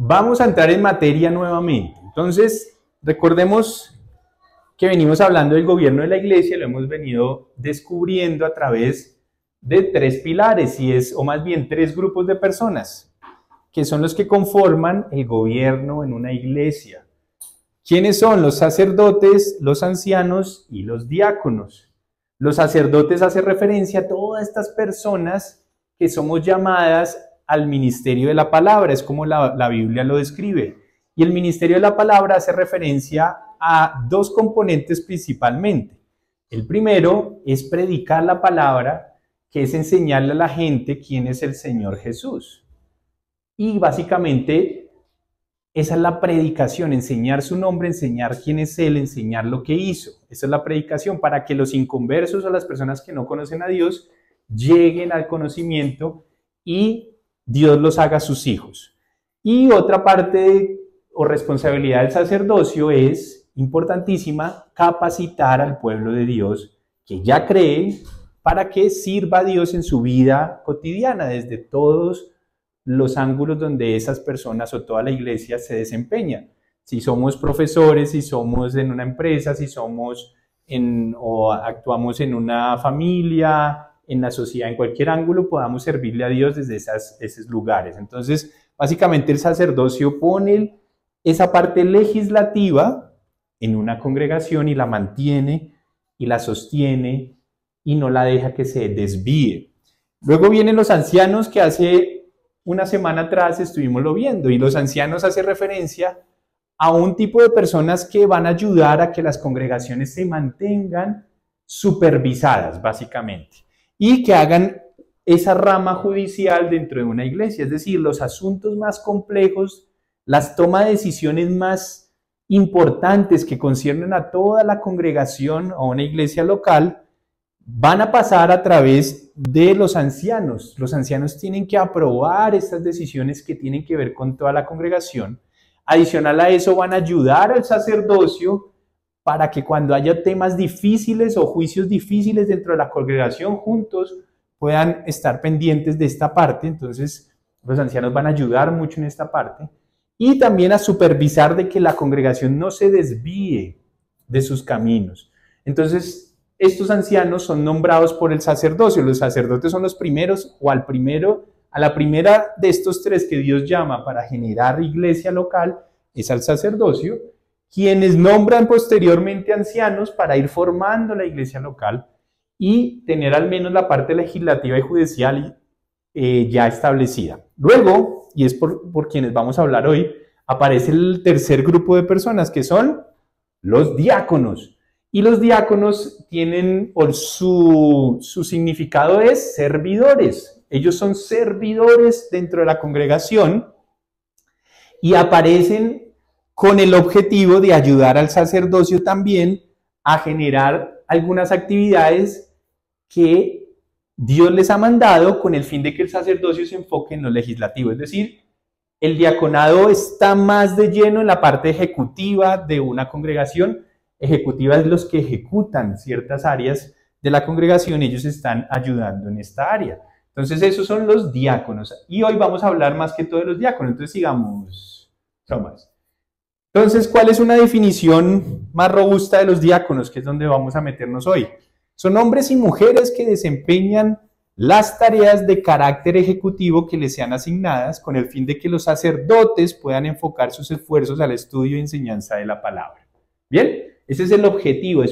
Vamos a entrar en materia nuevamente. Entonces, recordemos que venimos hablando del gobierno de la iglesia, lo hemos venido descubriendo a través de tres pilares, o más bien tres grupos de personas, que son los que conforman el gobierno en una iglesia. ¿Quiénes son? Los sacerdotes, los ancianos y los diáconos. Los sacerdotes hace referencia a todas estas personas que somos llamadas al ministerio de la palabra, es como la Biblia lo describe. Y el ministerio de la palabra hace referencia a dos componentes principalmente. El primero es predicar la palabra, que es enseñarle a la gente quién es el Señor Jesús. Y básicamente esa es la predicación, enseñar su nombre, enseñar quién es Él, enseñar lo que hizo. Esa es la predicación, para que los inconversos o las personas que no conocen a Dios lleguen al conocimiento y Dios los haga sus hijos. Y otra parte o responsabilidad del sacerdocio es importantísima, capacitar al pueblo de Dios que ya cree para que sirva a Dios en su vida cotidiana, desde todos los ángulos donde esas personas o toda la iglesia se desempeña. Si somos profesores, si somos en una empresa, si somos o actuamos en una familia, en la sociedad, en cualquier ángulo, podamos servirle a Dios desde esos lugares. Entonces, básicamente el sacerdocio pone esa parte legislativa en una congregación y la mantiene y la sostiene y no la deja que se desvíe. Luego vienen los ancianos, que hace una semana atrás estuvimos lo viendo, y los ancianos hace referencia a un tipo de personas que van a ayudar a que las congregaciones se mantengan supervisadas, básicamente, y que hagan esa rama judicial dentro de una iglesia, es decir, los asuntos más complejos, las tomas de decisiones más importantes que conciernen a toda la congregación o una iglesia local, van a pasar a través de los ancianos. Los ancianos tienen que aprobar estas decisiones que tienen que ver con toda la congregación. Adicional a eso, van a ayudar al sacerdocio para que cuando haya temas difíciles o juicios difíciles dentro de la congregación, juntos puedan estar pendientes de esta parte. Entonces, los ancianos van a ayudar mucho en esta parte. Y también a supervisar de que la congregación no se desvíe de sus caminos. Entonces, estos ancianos son nombrados por el sacerdocio. Los sacerdotes son los primeros, o a la primera de estos tres que Dios llama para generar iglesia local, es al sacerdocio, quienes nombran posteriormente ancianos para ir formando la iglesia local y tener al menos la parte legislativa y judicial ya establecida. Luego, y es por quienes vamos a hablar hoy, aparece el tercer grupo de personas, que son los diáconos. Y los diáconos tienen, su significado es servidores. Ellos son servidores dentro de la congregación y aparecen con el objetivo de ayudar al sacerdocio también a generar algunas actividades que Dios les ha mandado, con el fin de que el sacerdocio se enfoque en lo legislativo. Es decir, el diaconado está más de lleno en la parte ejecutiva de una congregación. Ejecutiva es los que ejecutan ciertas áreas de la congregación, ellos están ayudando en esta área. Entonces, esos son los diáconos. Y hoy vamos a hablar más que todo de los diáconos. Entonces, sigamos, Tomás. Entonces, ¿cuál es una definición más robusta de los diáconos, que es donde vamos a meternos hoy? Son hombres y mujeres que desempeñan las tareas de carácter ejecutivo que les sean asignadas, con el fin de que los sacerdotes puedan enfocar sus esfuerzos al estudio y enseñanza de la palabra. ¿Bien? Ese es el objetivo.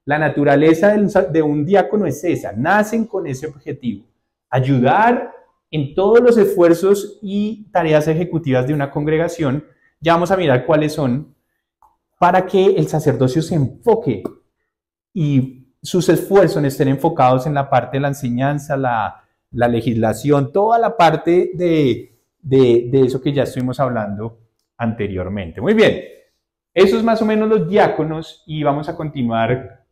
La naturaleza de un diácono es esa. Nacen con ese objetivo. Ayudar en todos los esfuerzos y tareas ejecutivas de una congregación. Ya vamos a mirar cuáles son, para que el sacerdocio se enfoque y sus esfuerzos estén enfocados en la parte de la enseñanza, la legislación, toda la parte de eso que ya estuvimos hablando anteriormente. Muy bien, eso es más o menos los diáconos, y vamos a continuar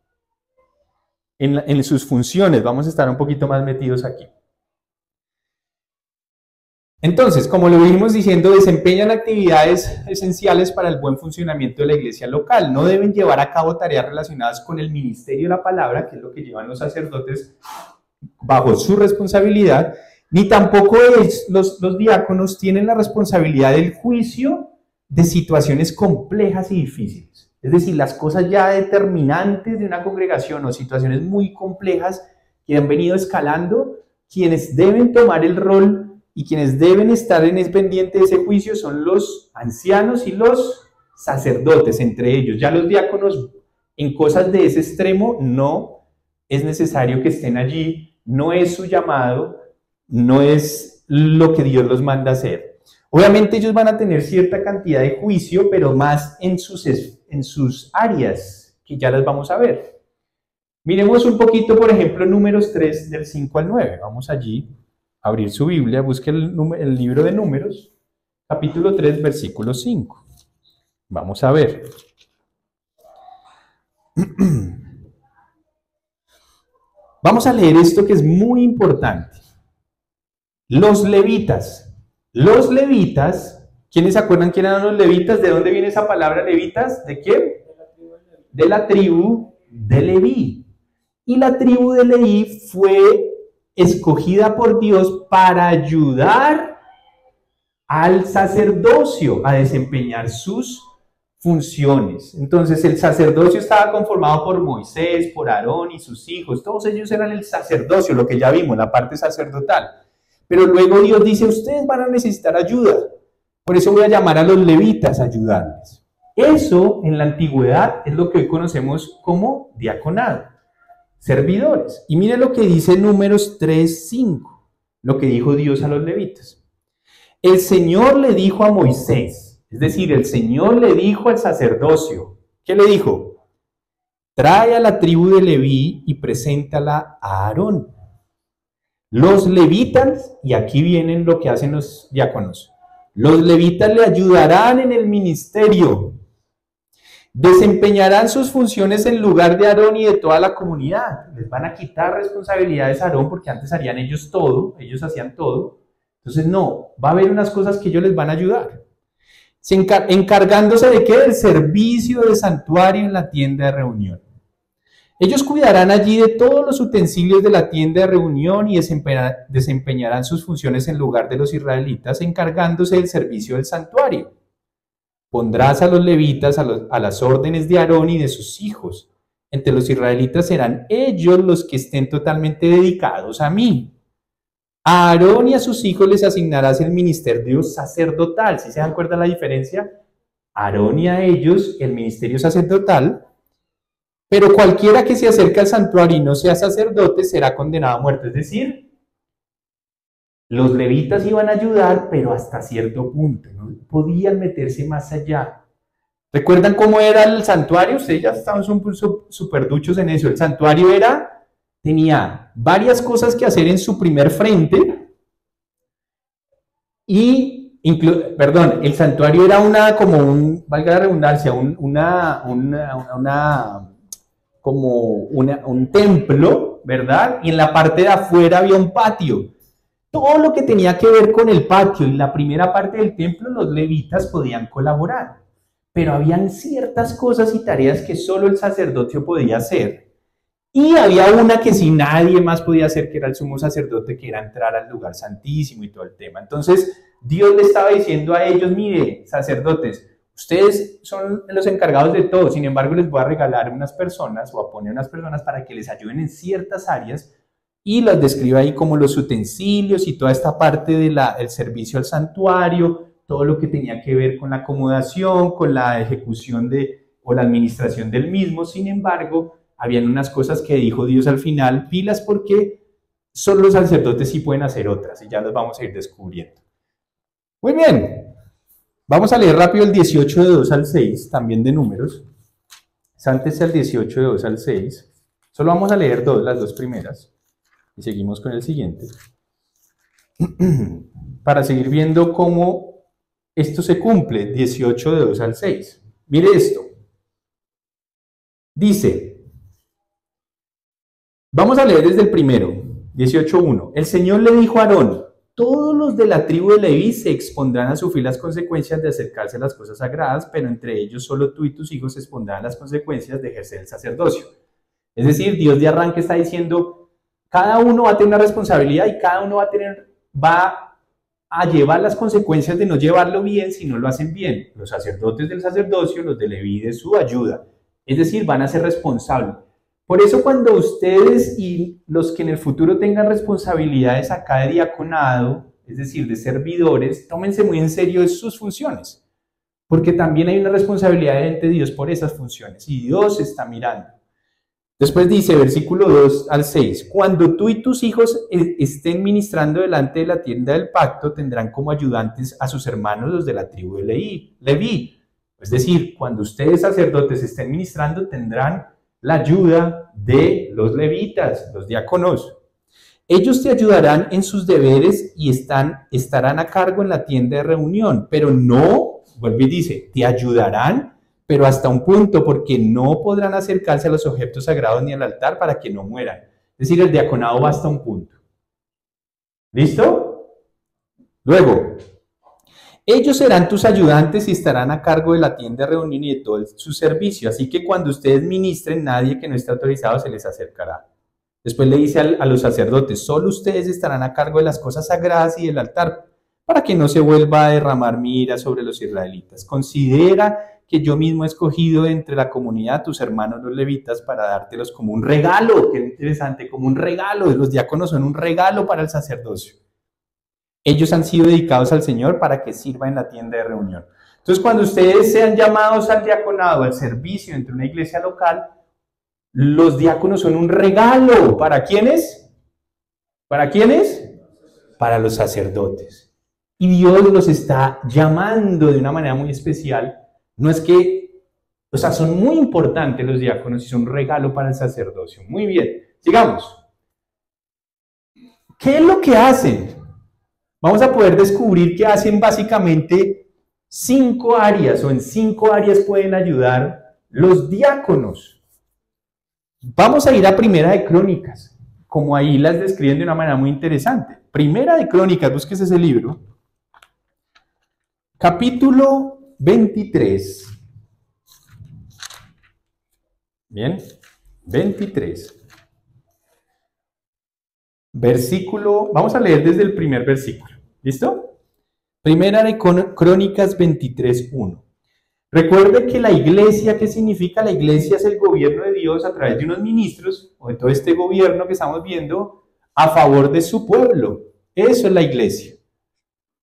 en sus funciones. Vamos a estar un poquito más metidos aquí. Entonces, como lo venimos diciendo, desempeñan actividades esenciales para el buen funcionamiento de la iglesia local. No deben llevar a cabo tareas relacionadas con el ministerio de la palabra, que es lo que llevan los sacerdotes bajo su responsabilidad, Ni tampoco los diáconos tienen la responsabilidad del juicio de situaciones complejas y difíciles. Es decir, las cosas ya determinantes de una congregación o situaciones muy complejas que han venido escalando, quienes deben tomar el rol y quienes deben estar en el pendiente de ese juicio son los ancianos y los sacerdotes, entre ellos. Ya los diáconos en cosas de ese extremo no es necesario que estén allí, no es su llamado, no es lo que Dios los manda a hacer. Obviamente ellos van a tener cierta cantidad de juicio, pero más en sus áreas, que ya las vamos a ver. Miremos un poquito, por ejemplo, Números 3, del 5 al 9. Vamos allí a abrir su Biblia, busque el libro de Números, capítulo 3, versículo 5. Vamos a ver. Vamos a leer esto que es muy importante. Los levitas, ¿quiénes se acuerdan quién eran los levitas? ¿De dónde viene esa palabra levitas? ¿De quién? De la tribu de Leví. Y la tribu de Leví fue escogida por Dios para ayudar al sacerdocio a desempeñar sus funciones. Entonces el sacerdocio estaba conformado por Moisés, por Aarón y sus hijos. Todos ellos eran el sacerdocio, lo que ya vimos, la parte sacerdotal. Pero luego Dios dice, ustedes van a necesitar ayuda. Por eso voy a llamar a los levitas a ayudarles. Eso en la antigüedad es lo que hoy conocemos como diaconado, servidores. Y mire lo que dice Números 3:5, lo que dijo Dios a los levitas. El Señor le dijo a Moisés, es decir, el Señor le dijo al sacerdocio, ¿qué le dijo? Trae a la tribu de Leví y preséntala a Aarón. Los levitas, y aquí vienen lo que hacen los diáconos, los levitas le ayudarán en el ministerio, desempeñarán sus funciones en lugar de Aarón y de toda la comunidad. Les van a quitar responsabilidades a Aarón porque antes harían ellos todo, ellos hacían todo. Entonces no, va a haber unas cosas que ellos les van a ayudar. Encargándose de qué? Del servicio del santuario en la tienda de reunión. Ellos cuidarán allí de todos los utensilios de la tienda de reunión y desempeñarán sus funciones en lugar de los israelitas, encargándose del servicio del santuario. Pondrás a los levitas a las órdenes de Aarón y de sus hijos. Entre los israelitas serán ellos los que estén totalmente dedicados a mí. A Aarón y a sus hijos les asignarás el ministerio sacerdotal. ¿Sí se dan cuenta la diferencia? A Aarón y a ellos el ministerio sacerdotal. Pero cualquiera que se acerque al santuario y no sea sacerdote será condenado a muerte. Es decir, los levitas iban a ayudar, pero hasta cierto punto. No podían meterse más allá. ¿Recuerdan cómo era el santuario? Ustedes ya estaban súper duchos en eso. El santuario tenía varias cosas que hacer en su primer frente. El santuario era valga la redundancia, un templo, ¿verdad? Y en la parte de afuera había un patio. Todo lo que tenía que ver con el patio y la primera parte del templo, los levitas podían colaborar. Pero habían ciertas cosas y tareas que solo el sacerdocio podía hacer. Y había una que si nadie más podía hacer, que era el sumo sacerdote, que era entrar al lugar santísimo y todo el tema. Entonces, Dios le estaba diciendo a ellos, mire, sacerdotes, ustedes son los encargados de todo, sin embargo les voy a regalar unas personas o a poner unas personas para que les ayuden en ciertas áreas y las describa ahí como los utensilios y toda esta parte del servicio al santuario, todo lo que tenía que ver con la acomodación, con la ejecución o la administración del mismo. Sin embargo, habían unas cosas que dijo Dios al final, pilas, porque solo los sacerdotes sí pueden hacer otras y ya las vamos a ir descubriendo. Muy bien. Vamos a leer rápido el 18 de 2 al 6, también de Números. Sántese al 18 de 2 al 6. Solo vamos a leer las dos primeras. Y seguimos con el siguiente. Para seguir viendo cómo esto se cumple, 18 de 2 al 6. Mire esto. Dice, vamos a leer desde el primero, 18:1. El Señor le dijo a Aarón, todos los de la tribu de Leví se expondrán a sufrir las consecuencias de acercarse a las cosas sagradas, pero entre ellos solo tú y tus hijos se expondrán las consecuencias de ejercer el sacerdocio. Es decir, Dios de arranque está diciendo, cada uno va a tener una responsabilidad y cada uno va a tener va a llevar las consecuencias de no llevarlo bien si no lo hacen bien. Los sacerdotes del sacerdocio, los de Leví de su ayuda. Es decir, van a ser responsables. Por eso cuando ustedes y los que en el futuro tengan responsabilidades acá de diaconado, es decir, de servidores, tómense muy en serio sus funciones. Porque también hay una responsabilidad ante Dios por esas funciones. Y Dios está mirando. Después dice, versículo 2 al 6, cuando tú y tus hijos estén ministrando delante de la tienda del pacto, tendrán como ayudantes a sus hermanos los de la tribu de Leví. Es decir, cuando ustedes sacerdotes estén ministrando, tendrán la ayuda de los levitas, los diáconos. Ellos te ayudarán en sus deberes y estarán a cargo en la tienda de reunión, pero no, vuelve y dice, te ayudarán, pero hasta un punto, porque no podrán acercarse a los objetos sagrados ni al altar para que no mueran. Es decir, el diaconado va hasta un punto. ¿Listo? Luego, ellos serán tus ayudantes y estarán a cargo de la tienda de reunión y de todo su servicio. Así que cuando ustedes ministren, nadie que no esté autorizado se les acercará. Después le dice a los sacerdotes, solo ustedes estarán a cargo de las cosas sagradas y del altar, para que no se vuelva a derramar mi ira sobre los israelitas. Considera que yo mismo he escogido entre la comunidad tus hermanos los levitas para dártelos como un regalo. Qué interesante, como un regalo. Los diáconos son un regalo para el sacerdocio. Ellos han sido dedicados al Señor para que sirva en la tienda de reunión. Entonces, cuando ustedes sean llamados al diaconado, al servicio entre una iglesia local, los diáconos son un regalo. ¿Para quiénes? ¿Para quiénes? Para los sacerdotes. Y Dios los está llamando de una manera muy especial. No es que, o sea, son muy importantes los diáconos y son un regalo para el sacerdocio. Muy bien, sigamos. ¿Qué es lo que hacen? Vamos a poder descubrir que hacen básicamente 5 áreas, o en 5 áreas pueden ayudar los diáconos. Vamos a ir a Primera de Crónicas, como ahí las describen de una manera muy interesante. Primera de Crónicas, búsquese ese libro. Capítulo 23. Bien, 23. Versículo, vamos a leer desde el primer versículo. ¿Listo? Primera de Crónicas 23:1. Recuerde que la iglesia, ¿qué significa? La iglesia es el gobierno de Dios a través de unos ministros, o de todo este gobierno que estamos viendo, a favor de su pueblo. Eso es la iglesia.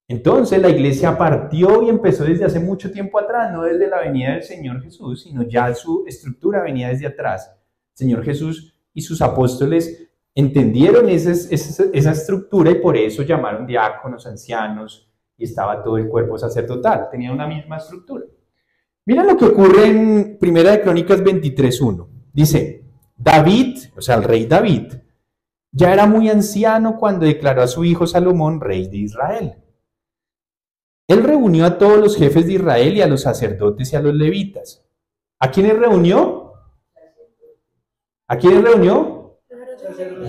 Entonces la iglesia partió y empezó desde hace mucho tiempo atrás, no desde la venida del Señor Jesús, sino ya su estructura venía desde atrás. El Señor Jesús y sus apóstoles entendieron esa estructura y por eso llamaron diáconos, ancianos, y estaba todo el cuerpo sacerdotal, tenía una misma estructura. Mira lo que ocurre en Primera de Crónicas 23:1. Dice, David, o sea, el rey David, ya era muy anciano cuando declaró a su hijo Salomón rey de Israel. Él reunió a todos los jefes de Israel y a los sacerdotes y a los levitas. ¿A quiénes reunió? ¿A quiénes reunió?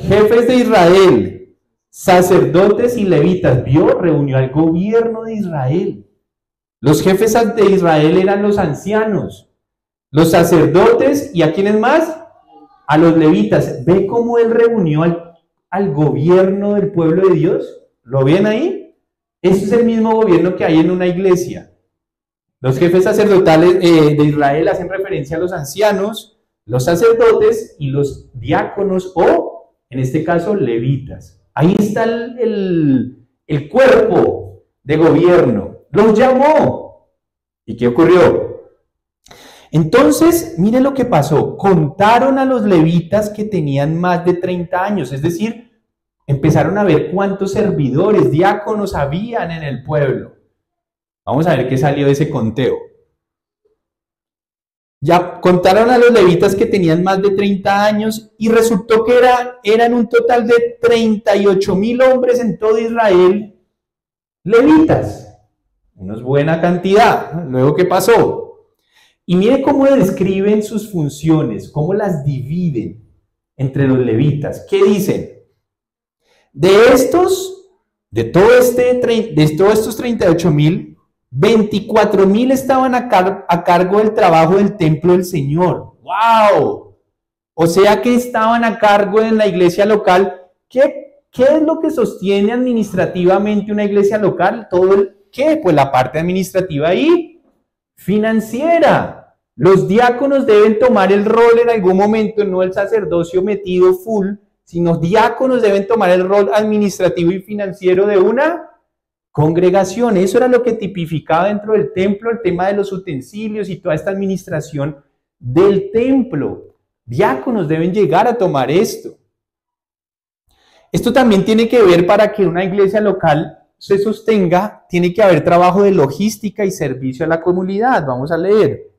Jefes de Israel, sacerdotes y levitas. ¿Vio? Reunió al gobierno de Israel. Los jefes de Israel eran los ancianos, los sacerdotes y ¿a quiénes más? A los levitas. ¿Ve cómo él reunió al gobierno del pueblo de Dios? ¿Lo ven ahí? Ese es el mismo gobierno que hay en una iglesia. Los jefes sacerdotales de Israel hacen referencia a los ancianos, los sacerdotes y los diáconos o, en este caso, levitas. Ahí está el cuerpo de gobierno. Los llamó. ¿Y qué ocurrió? Entonces, mire lo que pasó. Contaron a los levitas que tenían más de 30 años, es decir, empezaron a ver cuántos servidores, diáconos habían en el pueblo. Vamos a ver qué salió de ese conteo. Ya contaron a los levitas que tenían más de 30 años y resultó que eran un total de 38,000 hombres en todo Israel, levitas. Una buena cantidad. Luego, ¿qué pasó? Y mire cómo describen sus funciones, cómo las dividen entre los levitas. ¿Qué dicen? De todos estos 38,000, 24,000 estaban a cargo del trabajo del templo del Señor. ¡Wow! O sea que estaban a cargo en la iglesia local. ¿Qué ¿Qué es lo que sostiene administrativamente una iglesia local? Todo el ¿qué? Pues la parte administrativa y financiera. Los diáconos deben tomar el rol en algún momento, no el sacerdocio metido full, sino diáconos deben tomar el rol administrativo y financiero de una congregación. Eso era lo que tipificaba dentro del templo el tema de los utensilios y toda esta administración del templo. Diáconos deben llegar a tomar esto. Esto también tiene que ver para que una iglesia local se sostenga, tiene que haber trabajo de logística y servicio a la comunidad. Vamos a leer.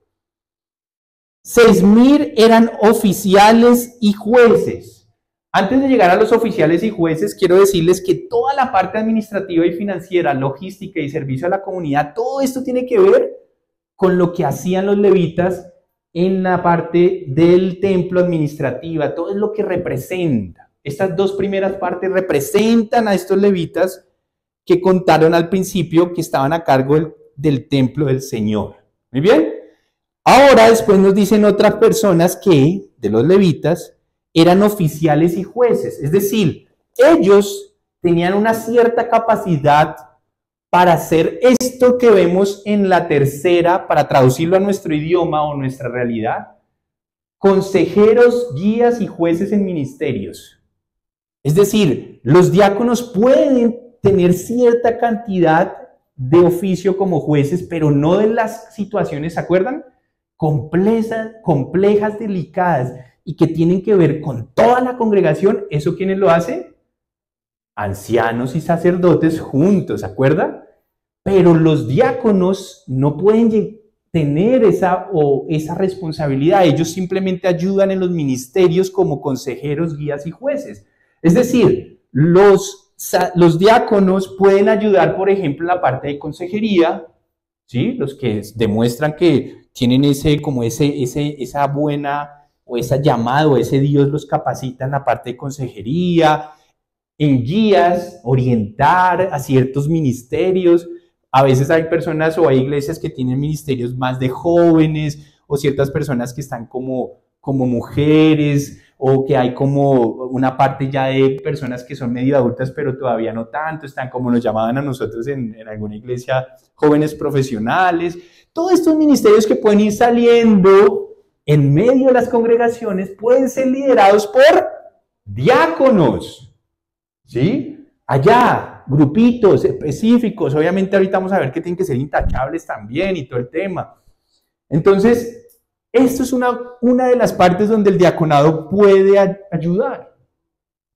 6,000 eran oficiales y jueces. Antes de llegar a los oficiales y jueces, quiero decirles que toda la parte administrativa y financiera, logística y servicio a la comunidad, todo esto tiene que ver con lo que hacían los levitas en la parte del templo administrativa. Todo es lo que representa. Estas dos primeras partes representan a estos levitas que contaron al principio que estaban a cargo del templo del Señor. Muy bien. Ahora después nos dicen otras personas que, de los levitas, eran oficiales y jueces. Es decir, ellos tenían una cierta capacidad para hacer esto que vemos en la tercera, para traducirlo a nuestro idioma o nuestra realidad. Consejeros, guías y jueces en ministerios. Es decir, los diáconos pueden tener cierta cantidad de oficio como jueces, pero no de las situaciones, ¿se acuerdan? Complejas, delicadas y que tienen que ver con toda la congregación. ¿Eso quiénes lo hacen? Ancianos y sacerdotes juntos, ¿se acuerdan? Pero los diáconos no pueden tener esa responsabilidad. Ellos simplemente ayudan en los ministerios como consejeros, guías y jueces. Es decir, los diáconos pueden ayudar, por ejemplo, en la parte de consejería, ¿sí? Los que demuestran que tienen esa buena o esa llamada o ese Dios los capacita en la parte de consejería, en guías, orientar a ciertos ministerios. A veces hay personas o hay iglesias que tienen ministerios más de jóvenes o ciertas personas que están como mujeres, o que hay como una parte ya de personas que son medio adultas pero todavía no tanto, están como nos llamaban a nosotros en alguna iglesia, jóvenes profesionales. Todos estos ministerios que pueden ir saliendo en medio de las congregaciones pueden ser liderados por diáconos, ¿sí? Allá, grupitos específicos, obviamente ahorita vamos a ver que tienen que ser intachables también y todo el tema. Entonces, esto es una de las partes donde el diaconado puede ayudar.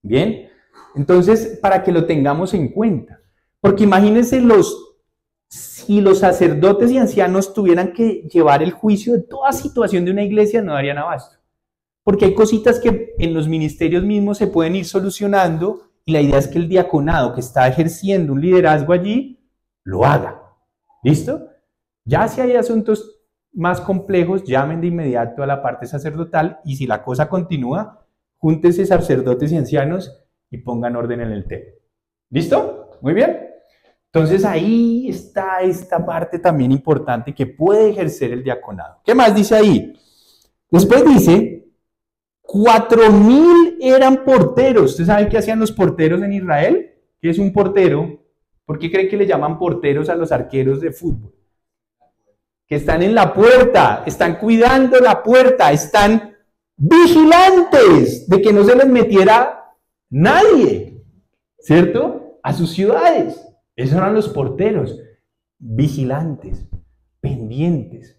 Bien, entonces para que lo tengamos en cuenta. Porque imagínense si los sacerdotes y ancianos tuvieran que llevar el juicio de toda situación de una iglesia, no darían abasto. Porque hay cositas que en los ministerios mismos se pueden ir solucionando y la idea es que el diaconado que está ejerciendo un liderazgo allí, lo haga. ¿Listo? Ya si hay asuntos más complejos, llamen de inmediato a la parte sacerdotal y si la cosa continúa, júntense sacerdotes y ancianos y pongan orden en el tema. ¿Listo? Muy bien. Entonces ahí está esta parte también importante que puede ejercer el diaconado. ¿Qué más dice ahí? Después dice, 4,000 eran porteros. ¿Ustedes saben qué hacían los porteros en Israel? ¿Qué es un portero? ¿Por qué creen que le llaman porteros a los arqueros de fútbol? Que están en la puerta, están cuidando la puerta, están vigilantes de que no se les metiera nadie, ¿cierto? A sus ciudades. Esos eran los porteros, vigilantes, pendientes.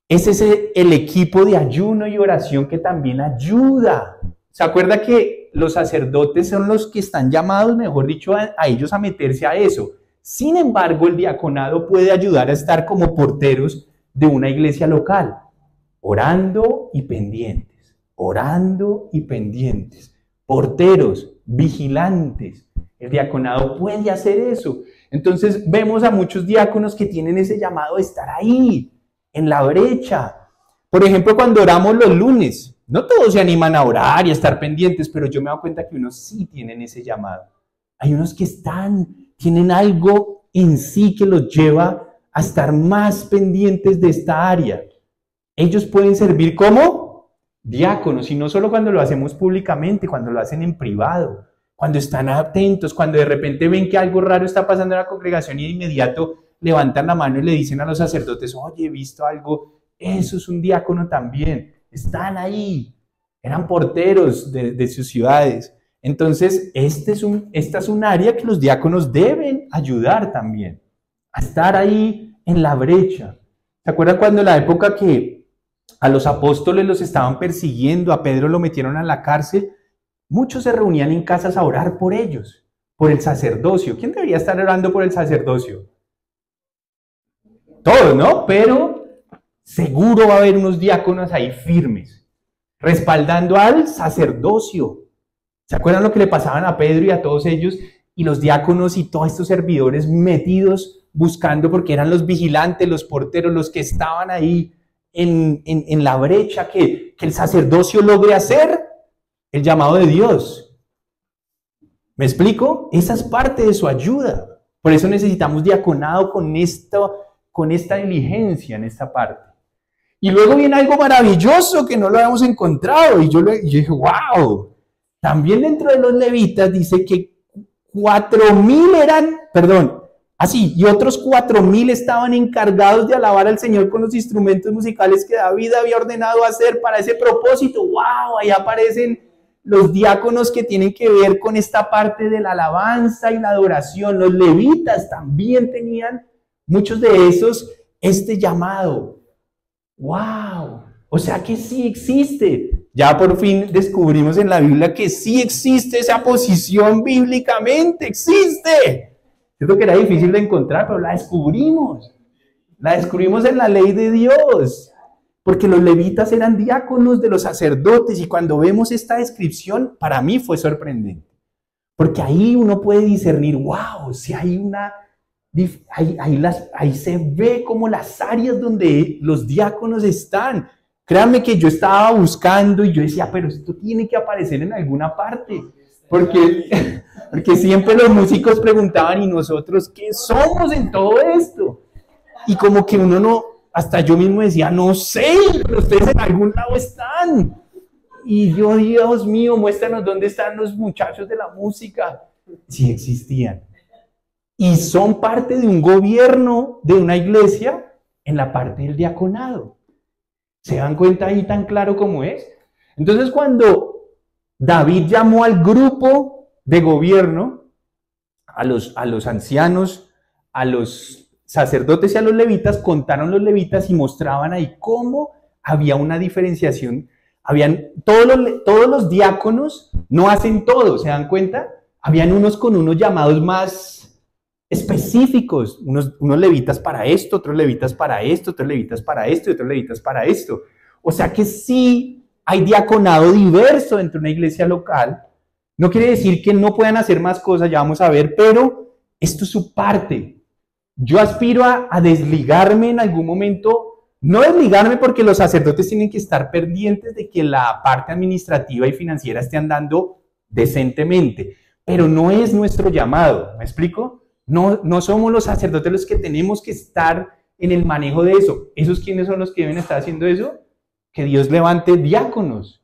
Ese es el equipo de ayuno y oración que también ayuda. ¿Se acuerda que los sacerdotes son los que están llamados, mejor dicho, a ellos a meterse a eso? Sin embargo, el diaconado puede ayudar a estar como porteros de una iglesia local, orando y pendientes, orando y pendientes, porteros, vigilantes. El diaconado puede hacer eso. Entonces vemos a muchos diáconos que tienen ese llamado de estar ahí, en la brecha. Por ejemplo, cuando oramos los lunes, no todos se animan a orar y a estar pendientes, pero yo me doy cuenta que unos sí tienen ese llamado. Hay unos que tienen algo en sí que los lleva a estar más pendientes de esta área. Ellos pueden servir como Diáconos, y no solo cuando lo hacemos públicamente, cuando lo hacen en privado, cuando están atentos, cuando de repente ven que algo raro está pasando en la congregación y de inmediato levantan la mano y le dicen a los sacerdotes, oye, he visto algo, eso es un diácono también, están ahí, eran porteros de sus ciudades. Entonces, esta es un área que los diáconos deben ayudar también, a estar ahí en la brecha. ¿Se acuerdan cuando en la época que a los apóstoles los estaban persiguiendo, a Pedro lo metieron a la cárcel? Muchos se reunían en casas a orar por ellos, por el sacerdocio. ¿Quién debería estar orando por el sacerdocio? Todos, ¿no? Pero seguro va a haber unos diáconos ahí firmes, respaldando al sacerdocio. ¿Se acuerdan lo que le pasaban a Pedro y a todos ellos? Y los diáconos y todos estos servidores metidos buscando, porque eran los vigilantes, los porteros, los que estaban ahí en la brecha, que el sacerdocio logre hacer el llamado de Dios. ¿Me explico? Esa es parte de su ayuda. Por eso necesitamos diaconado con esta diligencia en esta parte. Y luego viene algo maravilloso que no lo habíamos encontrado. Y yo dije, wow. También dentro de los levitas dice que 4,000 eran, y otros 4,000 estaban encargados de alabar al Señor con los instrumentos musicales que David había ordenado hacer para ese propósito. ¡Wow! Ahí aparecen los diáconos que tienen que ver con esta parte de la alabanza y la adoración. Los levitas también tenían, muchos de esos, este llamado. ¡Wow! O sea que sí existe. Ya por fin descubrimos en la Biblia que sí existe esa posición bíblicamente. ¡Existe! Siento que era difícil de encontrar, pero la descubrimos. La descubrimos en la ley de Dios. Porque los levitas eran diáconos de los sacerdotes. Y cuando vemos esta descripción, para mí fue sorprendente. Porque ahí uno puede discernir, wow, si hay una... Ahí se ve como las áreas donde los diáconos están. Créanme que yo estaba buscando y yo decía, pero esto tiene que aparecer en alguna parte. Porque siempre los músicos preguntaban, ¿y nosotros qué somos en todo esto? Y como que uno no, hasta yo mismo decía, no sé, pero ustedes en algún lado están. Y yo, Dios mío, muéstranos dónde están los muchachos de la música. Sí existían. Y son parte de un gobierno, de una iglesia, en la parte del diaconado. ¿Se dan cuenta ahí tan claro como es? Entonces, cuando David llamó al grupo de gobierno, a los ancianos, a los sacerdotes y a los levitas, contaron los levitas y mostraban ahí cómo había una diferenciación. Todos los diáconos no hacen todo, ¿se dan cuenta? Habían unos con unos llamados más específicos, unos levitas para esto, otros levitas para esto, otros levitas para esto y otros levitas para esto. O sea que sí hay diaconado diverso dentro de una iglesia local. No quiere decir que no puedan hacer más cosas, ya vamos a ver, pero esto es su parte. Yo aspiro a desligarme en algún momento, no desligarme porque los sacerdotes tienen que estar pendientes de que la parte administrativa y financiera esté andando decentemente, pero no es nuestro llamado, ¿me explico? No somos los sacerdotes los que tenemos que estar en el manejo de eso. ¿Esos quiénes son los que deben estar haciendo eso? Que Dios levante diáconos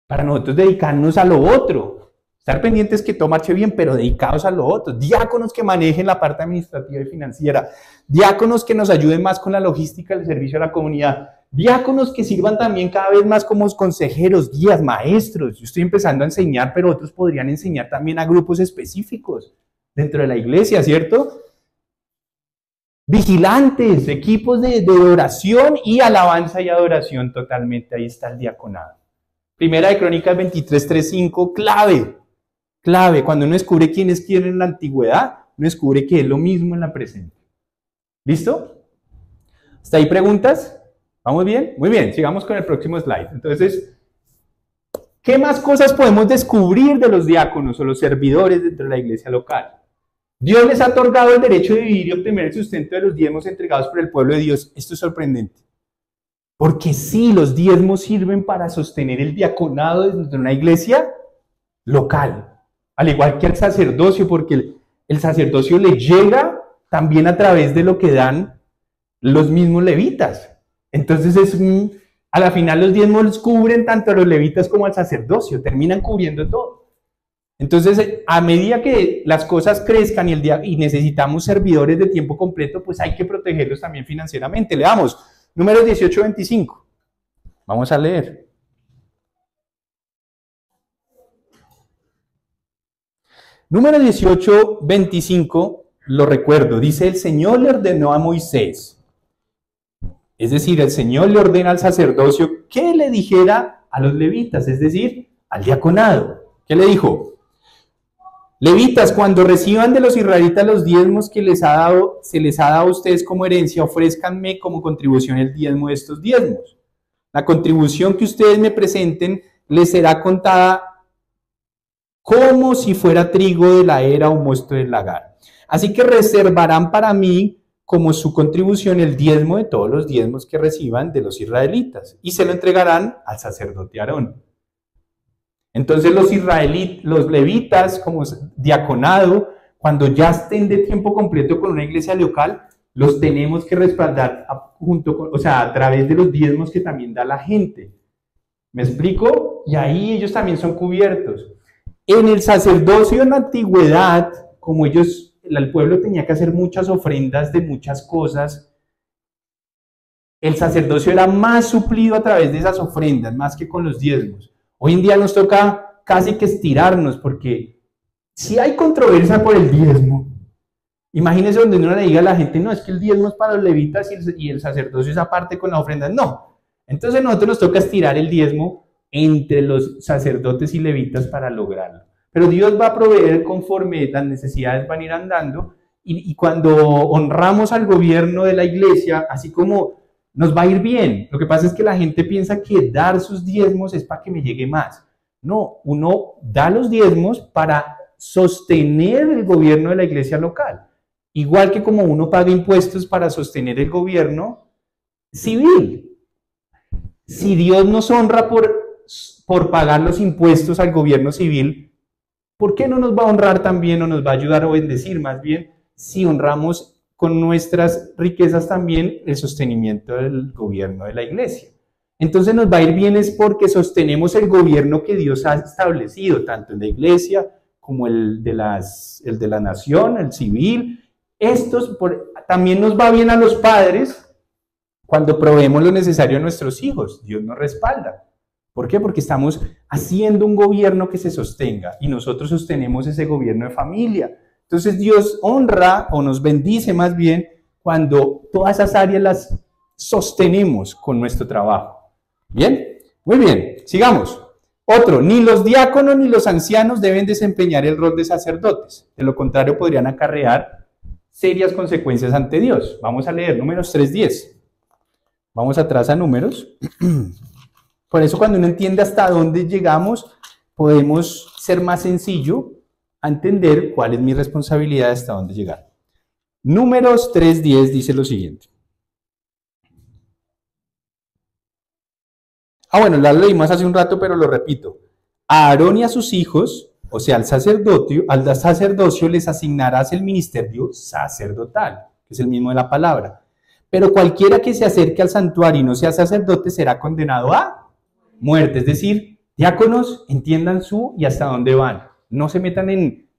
para nosotros dedicarnos a lo otro. Estar pendientes que todo marche bien, pero dedicados a lo otro. Diáconos que manejen la parte administrativa y financiera. Diáconos que nos ayuden más con la logística del servicio a la comunidad. Diáconos que sirvan también cada vez más como consejeros, guías, maestros. Yo estoy empezando a enseñar, pero otros podrían enseñar también a grupos específicos dentro de la iglesia, ¿cierto? Vigilantes, equipos de oración y alabanza y adoración totalmente. Ahí está el diaconado. Primera de Crónicas 23:3-5, clave. Cuando uno descubre quién es quién en la antigüedad, uno descubre que es lo mismo en la presente. ¿Listo? ¿Hasta ahí preguntas? ¿Vamos bien? Muy bien, sigamos con el próximo slide. Entonces, ¿qué más cosas podemos descubrir de los diáconos o los servidores dentro de la iglesia local? Dios les ha otorgado el derecho de vivir y obtener el sustento de los diezmos entregados por el pueblo de Dios. Esto es sorprendente. Porque sí, los diezmos sirven para sostener el diaconado de una iglesia local. Al igual que el sacerdocio, porque el sacerdocio le llega también a través de lo que dan los mismos levitas. Entonces A la final los diezmos cubren tanto a los levitas como al sacerdocio, terminan cubriendo todo. Entonces, a medida que las cosas crezcan y necesitamos servidores de tiempo completo, pues hay que protegerlos también financieramente. Leamos, números 18-25. Vamos a leer. Número 18-25, lo recuerdo, dice: el Señor le ordenó a Moisés, es decir, el Señor le ordena al sacerdocio que le dijera a los levitas, es decir, al diaconado. ¿Qué le dijo? Levitas, cuando reciban de los israelitas los diezmos que se les ha dado a ustedes como herencia, ofrézcanme como contribución el diezmo de estos diezmos. La contribución que ustedes me presenten les será contada como si fuera trigo de la era o mosto del lagar. Así que reservarán para mí como su contribución el diezmo de todos los diezmos que reciban de los israelitas y se lo entregarán al sacerdote Aarón. Entonces los levitas como diaconado, cuando ya estén de tiempo completo con una iglesia local, los tenemos que respaldar a través de los diezmos que también da la gente. ¿Me explico? Y ahí ellos también son cubiertos. En el sacerdocio en la antigüedad, como el pueblo tenía que hacer muchas ofrendas de muchas cosas, el sacerdocio era más suplido a través de esas ofrendas, más que con los diezmos. Hoy en día nos toca casi que estirarnos, porque si hay controversia por el diezmo, imagínense donde uno le diga a la gente, no, es que el diezmo es para los levitas y el sacerdocio es aparte con la ofrenda. No. Entonces a nosotros nos toca estirar el diezmo entre los sacerdotes y levitas para lograrlo. Pero Dios va a proveer conforme las necesidades van a ir andando, y cuando honramos al gobierno de la iglesia, así como nos va a ir bien. Lo que pasa es que la gente piensa que dar sus diezmos es para que me llegue más. No, uno da los diezmos para sostener el gobierno de la iglesia local. Igual que como uno paga impuestos para sostener el gobierno civil. Si Dios nos honra por pagar los impuestos al gobierno civil, ¿por qué no nos va a honrar también o nos va a ayudar a bendecir más bien si honramos con nuestras riquezas también el sostenimiento del gobierno de la iglesia? Entonces nos va a ir bien es porque sostenemos el gobierno que Dios ha establecido, tanto en la iglesia como el de la nación, el civil. También nos va bien a los padres cuando proveemos lo necesario a nuestros hijos. Dios nos respalda. ¿Por qué? Porque estamos haciendo un gobierno que se sostenga y nosotros sostenemos ese gobierno de familia. Entonces Dios honra o nos bendice más bien cuando todas esas áreas las sostenemos con nuestro trabajo. ¿Bien? Muy bien, sigamos. Otro, ni los diáconos ni los ancianos deben desempeñar el rol de sacerdotes. De lo contrario podrían acarrear serias consecuencias ante Dios. Vamos a leer Números 3:10. Vamos atrás a Números. Por eso cuando uno entiende hasta dónde llegamos, podemos ser más sencillo a entender cuál es mi responsabilidad hasta dónde llegar. Números 3:10 dice lo siguiente. Bueno, lo leímos hace un rato, pero lo repito. A Aarón y a sus hijos, o sea, al sacerdocio les asignarás el ministerio sacerdotal, que es el mismo de la palabra. Pero cualquiera que se acerque al santuario y no sea sacerdote será condenado a muerte. Es decir, diáconos, entiendan y hasta dónde van. No se metan en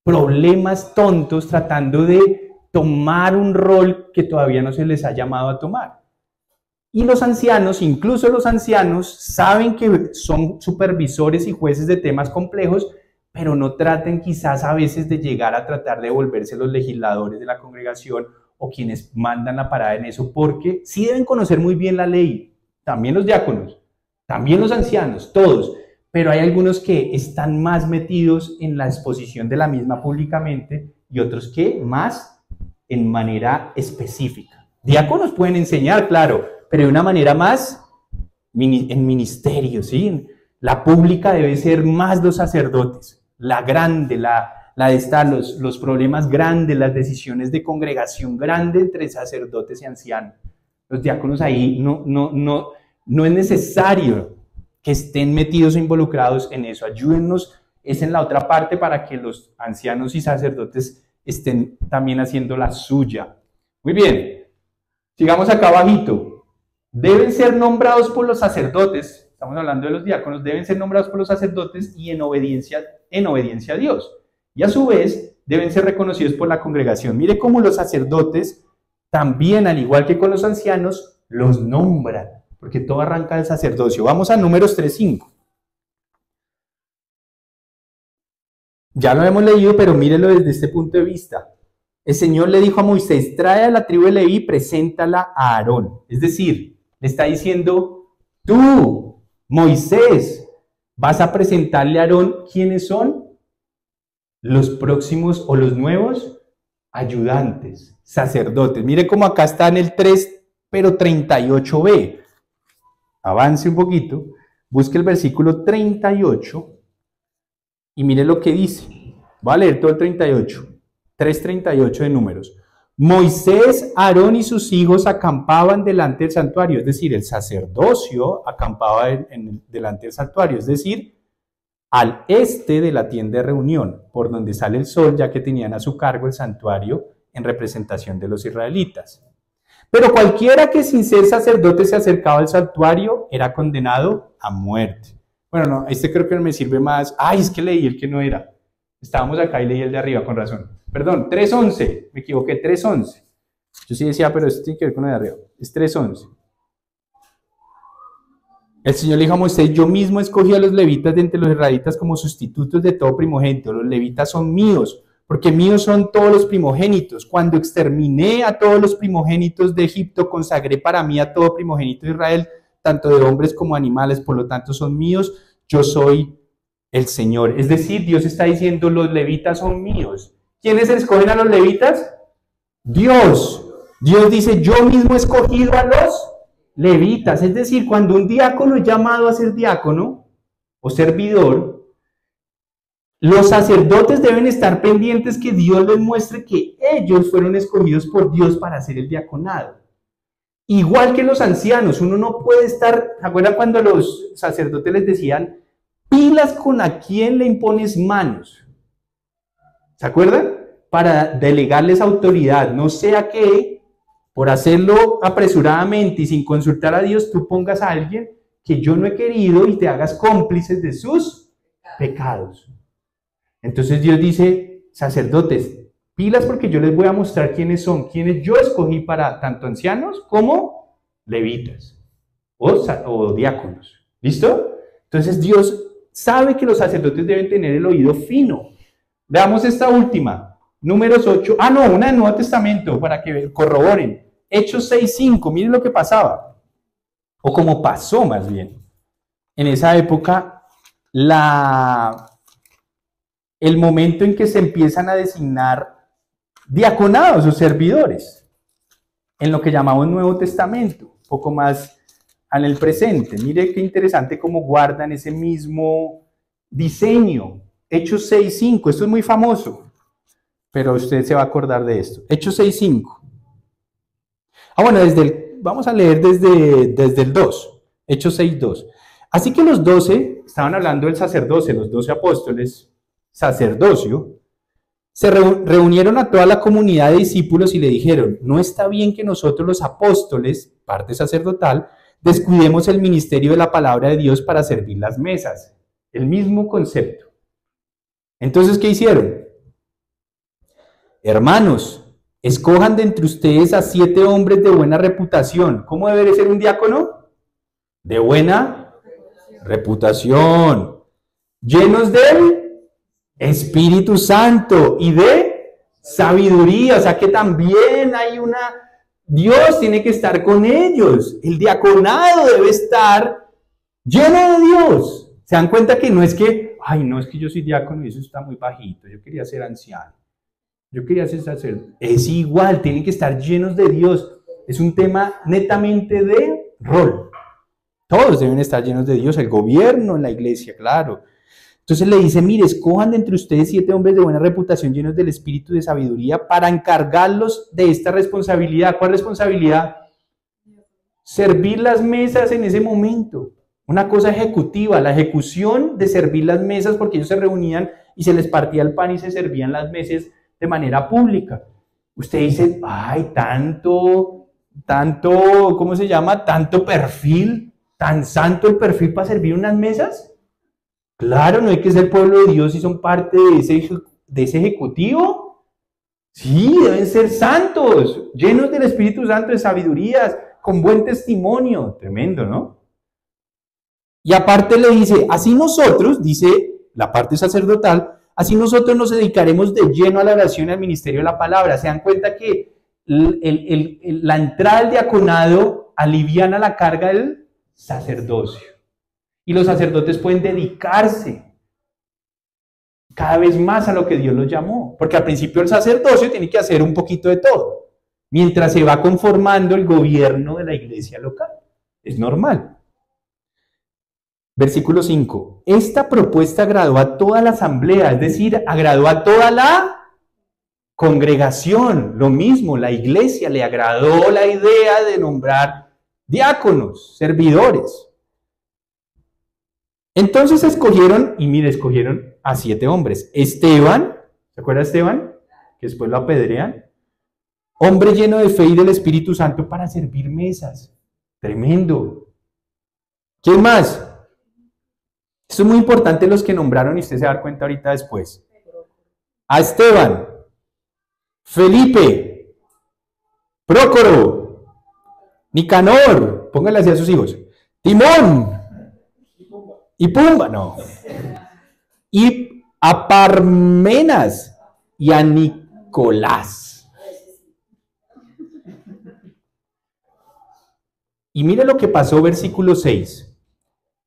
problemas tontos tratando de tomar un rol que todavía no se les ha llamado a tomar. Y los ancianos, incluso los ancianos, saben que son supervisores y jueces de temas complejos, pero no traten quizás a veces de llegar a tratar de volverse los legisladores de la congregación o quienes mandan la parada en eso, porque sí deben conocer muy bien la ley, también los diáconos, también los ancianos, todos, pero hay algunos que están más metidos en la exposición de la misma públicamente y otros que más en manera específica. Diáconos pueden enseñar, claro, pero de una manera más en ministerio, ¿sí? La pública debe ser más los sacerdotes, la grande, la de estar, los problemas grandes, las decisiones de congregación grande entre sacerdotes y ancianos. Los diáconos ahí no es necesario que estén metidos o involucrados en eso. Ayúdennos, es en la otra parte para que los ancianos y sacerdotes estén también haciendo la suya. Muy bien, sigamos acá abajito. deben ser nombrados por los sacerdotes, estamos hablando de los diáconos, deben ser nombrados por los sacerdotes y en obediencia a Dios. Y a su vez, deben ser reconocidos por la congregación. Mire cómo los sacerdotes también, al igual que con los ancianos, los nombran, porque todo arranca del sacerdocio. Vamos a Números 3:5. Ya lo hemos leído, pero mírelo desde este punto de vista. El Señor le dijo a Moisés, trae a la tribu de Leví, preséntala a Aarón. Es decir, le está diciendo, tú, Moisés, vas a presentarle a Aarón quiénes son los próximos o los nuevos ayudantes, sacerdotes. Mire cómo acá está en el 3, pero 38b. Avance un poquito, busque el versículo 38 y mire lo que dice. Voy a leer todo el 38. 3:38 de Números. Moisés, Aarón y sus hijos acampaban delante del santuario, es decir, el sacerdocio acampaba delante del santuario, es decir, al este de la tienda de reunión, por donde sale el sol, ya que tenían a su cargo el santuario en representación de los israelitas. Pero cualquiera que sin ser sacerdote se acercaba al santuario era condenado a muerte. Bueno, no, este creo que me sirve más. Ay, es que leí el que no era. Estábamos acá y leí el de arriba, con razón. Perdón, 3:11, me equivoqué, 3:11. Yo sí decía, pero esto tiene que ver con el de arriba. Es 3:11. El Señor le dijo a Moisés, yo mismo escogí a los levitas de entre los israelitas como sustitutos de todo primogénito. Los levitas son míos, porque míos son todos los primogénitos. Cuando exterminé a todos los primogénitos de Egipto, consagré para mí a todo primogénito de Israel, tanto de hombres como animales, por lo tanto son míos, yo soy el Señor. Es decir, Dios está diciendo, los levitas son míos. ¿Quiénes escogen a los levitas? Dios. Dios dice, yo mismo he escogido a los levitas. Es decir, cuando un diácono es llamado a ser diácono o servidor, los sacerdotes deben estar pendientes que Dios les muestre que ellos fueron escogidos por Dios para hacer el diaconado. Igual que los ancianos, uno no puede estar, ¿se acuerdan cuando los sacerdotes les decían, pilas con a quién le impones manos? ¿Se acuerdan? Para delegarles autoridad, no sea que por hacerlo apresuradamente y sin consultar a Dios, tú pongas a alguien que yo no he querido y te hagas cómplices de sus pecados. Entonces Dios dice, sacerdotes, pilas porque yo les voy a mostrar quiénes son, quienes yo escogí para tanto ancianos como levitas o diáconos. ¿Listo? Entonces Dios sabe que los sacerdotes deben tener el oído fino. Veamos esta última, Números 8, una del Nuevo Testamento, para que corroboren. Hechos 6:5, miren lo que pasaba, o como pasó más bien. En esa época, el momento en que se empiezan a designar diaconados o servidores, en lo que llamamos Nuevo Testamento, un poco más en el presente. Mire qué interesante cómo guardan ese mismo diseño. Hechos 6:5, esto es muy famoso, pero usted se va a acordar de esto. Hechos 6:5. Bueno, vamos a leer desde el 2, Hechos 6:2. Así que los 12, estaban hablando del sacerdocio, los 12 apóstoles, sacerdocio, se reunieron a toda la comunidad de discípulos y le dijeron, no está bien que nosotros los apóstoles, parte sacerdotal, descuidemos el ministerio de la palabra de Dios para servir las mesas. El mismo concepto. Entonces, ¿qué hicieron? Hermanos, escojan de entre ustedes a 7 hombres de buena reputación. ¿Cómo debe ser un diácono? De buena reputación. Llenos del Espíritu Santo y de sabiduría. O sea que también hay Dios tiene que estar con ellos. El diaconado debe estar lleno de Dios. ¿Se dan cuenta que no es que, no es que yo soy diácono y eso está muy bajito, yo quería ser anciano, yo quería ser sacerdote? Es igual, tienen que estar llenos de Dios. Es un tema netamente de rol. Todos deben estar llenos de Dios, el gobierno, en la iglesia, claro. Entonces le dice, mire, escojan de entre ustedes 7 hombres de buena reputación llenos del espíritu de sabiduría para encargarlos de esta responsabilidad. ¿Cuál responsabilidad? Servir las mesas en ese momento. Una cosa ejecutiva, la ejecución de servir las mesas, porque ellos se reunían y se les partía el pan y se servían las mesas de manera pública. Usted dice, tanto ¿cómo se llama? Tanto perfil, tan santo el perfil para servir unas mesas. Claro, no hay que ser pueblo de Dios y son parte de ese ejecutivo. Sí, deben ser santos, llenos del Espíritu Santo, de sabidurías, con buen testimonio. Tremendo, ¿no? Y aparte le dice, así nosotros, dice la parte sacerdotal, así nosotros nos dedicaremos de lleno a la oración y al ministerio de la palabra. Se dan cuenta que la entrada al diaconado aliviana la carga del sacerdocio. Y los sacerdotes pueden dedicarse cada vez más a lo que Dios los llamó. Porque al principio el sacerdocio tiene que hacer un poquito de todo, mientras se va conformando el gobierno de la iglesia local. Es normal. Versículo 5. Esta propuesta agradó a toda la asamblea, es decir, agradó a toda la congregación. Lo mismo, la iglesia le agradó la idea de nombrar diáconos, servidores. Entonces escogieron a 7 hombres. Esteban, ¿se acuerda de Esteban? Que después lo apedrean. Hombre lleno de fe y del Espíritu Santo para servir mesas. Tremendo. ¿Quién más? Esto es muy importante los que nombraron y usted se va a dar cuenta ahorita después. A Esteban, Felipe, Prócoro, Nicanor, póngale así a sus hijos, Timón y Pumba, no. Y a Parmenas y a Nicolás. Y mire lo que pasó, versículo 6.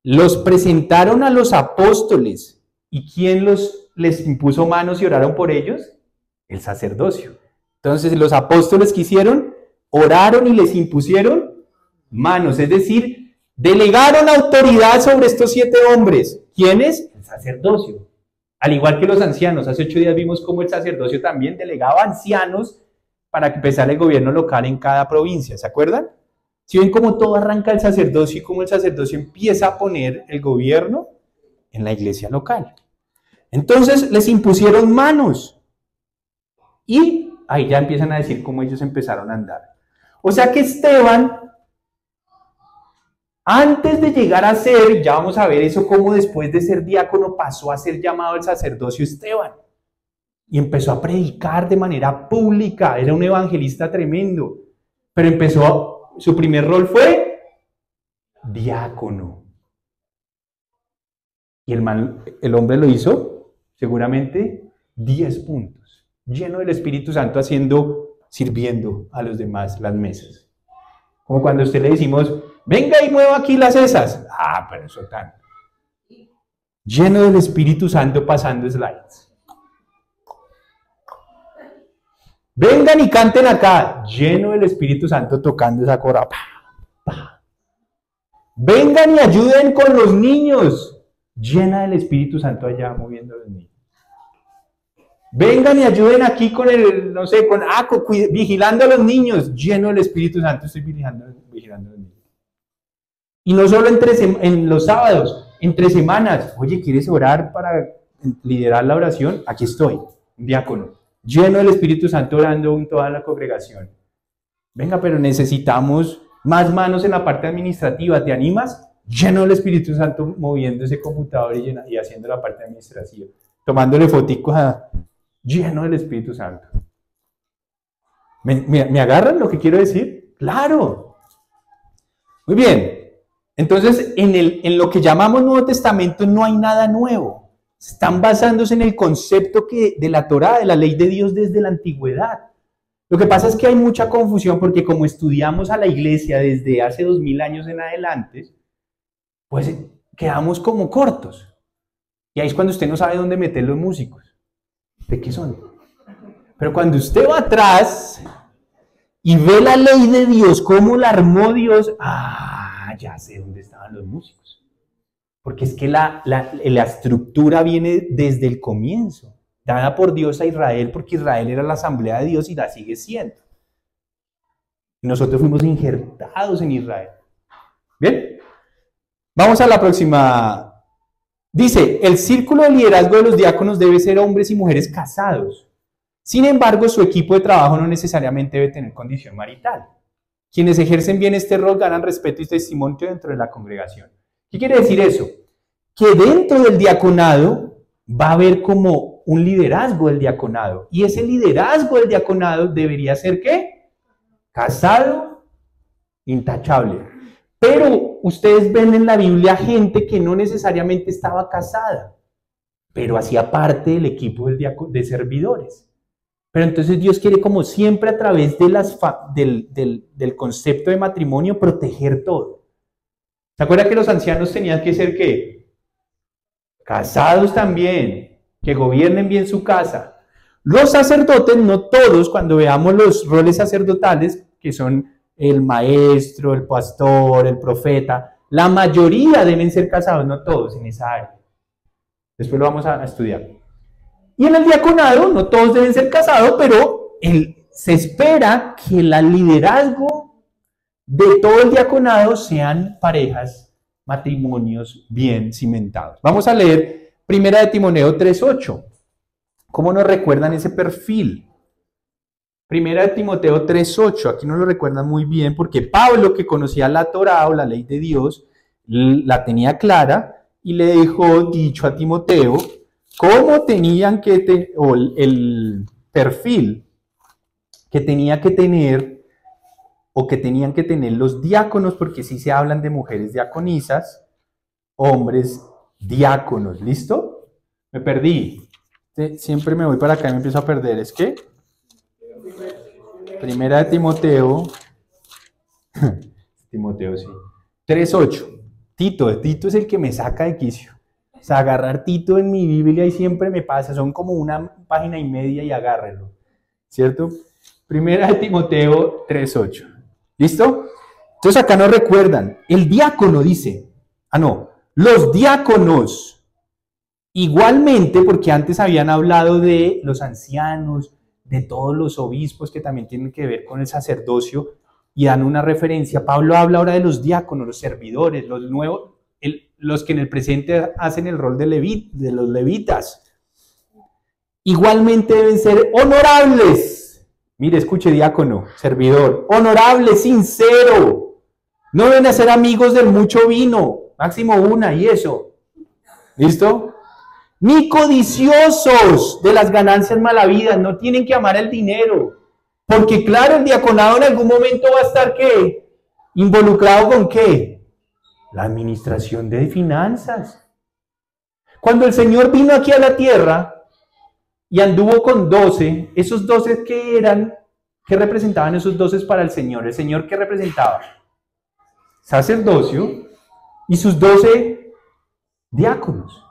Los presentaron a los apóstoles. ¿Y quién les impuso manos y oraron por ellos? El sacerdocio. Entonces los apóstoles que hicieron, oraron y les impusieron manos, es decir, delegaron autoridad sobre estos 7 hombres. ¿Quiénes? El sacerdocio. Al igual que los ancianos, hace 8 días vimos cómo el sacerdocio también delegaba ancianos para que empezara el gobierno local en cada provincia, ¿se acuerdan? Si ven cómo todo arranca el sacerdocio y cómo el sacerdocio empieza a poner el gobierno en la iglesia local. Entonces les impusieron manos y ahí ya empiezan a decir cómo ellos empezaron a andar. O sea que Esteban, antes de llegar a ser, ya vamos a ver eso, cómo después de ser diácono pasó a ser llamado el sacerdocio Esteban. Y empezó a predicar de manera pública, era un evangelista tremendo, pero su primer rol fue diácono. Y el hombre lo hizo, seguramente, 10 puntos, lleno del Espíritu Santo, sirviendo a los demás las mesas. Como cuando a usted le decimos, venga y mueva aquí las esas. Ah, pero eso tan. Lleno del Espíritu Santo pasando slides. Vengan y canten acá, lleno del Espíritu Santo tocando esa cora. Vengan y ayuden con los niños, llena del Espíritu Santo allá moviendo a los niños. Vengan y ayuden aquí con vigilando a los niños, lleno del Espíritu Santo, estoy vigilando a los niños. Y no solo en los sábados, entre semanas. Oye, ¿quieres orar para liderar la oración? Aquí estoy, un diácono, lleno del Espíritu Santo orando en toda la congregación. Venga, pero necesitamos más manos en la parte administrativa. ¿Te animas? Lleno del Espíritu Santo moviendo ese computador y haciendo la parte administrativa. Tomándole foticos lleno del Espíritu Santo. ¿Me agarran lo que quiero decir? ¡Claro! Muy bien. Entonces, en lo que llamamos Nuevo Testamento no hay nada nuevo. Están basándose en el concepto de la Torá, de la ley de Dios desde la antigüedad. Lo que pasa es que hay mucha confusión porque como estudiamos a la iglesia desde hace 2000 años en adelante, pues quedamos como cortos. Y ahí es cuando usted no sabe dónde meter los músicos. ¿De qué son? Pero cuando usted va atrás y ve la ley de Dios, cómo la armó Dios, ya sé dónde estaban los músicos. Porque es que la estructura viene desde el comienzo, dada por Dios a Israel, porque Israel era la asamblea de Dios y la sigue siendo. Y nosotros fuimos injertados en Israel. Bien, vamos a la próxima. Dice, el círculo de liderazgo de los diáconos debe ser hombres y mujeres casados. Sin embargo, su equipo de trabajo no necesariamente debe tener condición marital. Quienes ejercen bien este rol ganan respeto y testimonio dentro de la congregación. ¿Qué quiere decir eso? Que dentro del diaconado va a haber como un liderazgo del diaconado. Y ese liderazgo del diaconado debería ser, ¿qué? Casado, intachable. Pero ustedes ven en la Biblia gente que no necesariamente estaba casada, pero hacía parte del equipo de servidores. Pero entonces Dios quiere, como siempre, a través de del concepto de matrimonio, proteger todo. ¿Se acuerda que los ancianos tenían que ser qué? Casados también, que gobiernen bien su casa. Los sacerdotes, no todos, cuando veamos los roles sacerdotales, que son el maestro, el pastor, el profeta, la mayoría deben ser casados, no todos en esa área. Después lo vamos a estudiar. Y en el diaconado, no todos deben ser casados, pero se espera que el liderazgo de todo el diaconado sean parejas, matrimonios bien cimentados. Vamos a leer 1 Timoteo 3:8. ¿Cómo nos recuerdan ese perfil? 1 Timoteo 3:8, aquí nos lo recuerdan muy bien, porque Pablo, que conocía la Torá o la ley de Dios, la tenía clara y le dejó dicho a Timoteo cómo tenían que o el perfil que tenía que tener o que tenían que tener los diáconos, porque sí se hablan de mujeres diaconisas, hombres diáconos. ¿Listo? Me perdí. Siempre me voy para acá y me empiezo a perder. ¿Es que? 1 Timoteo, Timoteo, sí. 3:8. Tito es el que me saca de quicio. O sea, agarrar Tito en mi Biblia y siempre me pasa, son como una página y media y agárrelo, ¿cierto? 1 Timoteo 3:8. ¿Listo? Entonces acá nos recuerdan, el diácono dice, los diáconos, igualmente, porque antes habían hablado de los ancianos, de todos los obispos que también tienen que ver con el sacerdocio, y dan una referencia. Pablo habla ahora de los diáconos, los servidores, los nuevos, los que en el presente hacen el rol de los levitas. Igualmente deben ser honorables. Mire, escuche, diácono, servidor, honorable, sincero. No deben ser amigos del mucho vino, máximo una y eso. ¿Listo? Ni codiciosos de las ganancias malavidas, no tienen que amar el dinero. Porque claro, el diaconado en algún momento va a estar, ¿qué? ¿Involucrado con qué? La administración de finanzas. Cuando el Señor vino aquí a la tierra y anduvo con 12, esos 12 ¿qué eran? ¿Qué representaban esos 12 para el Señor? ¿El Señor qué representaba? Sacerdocio y sus 12 diáconos.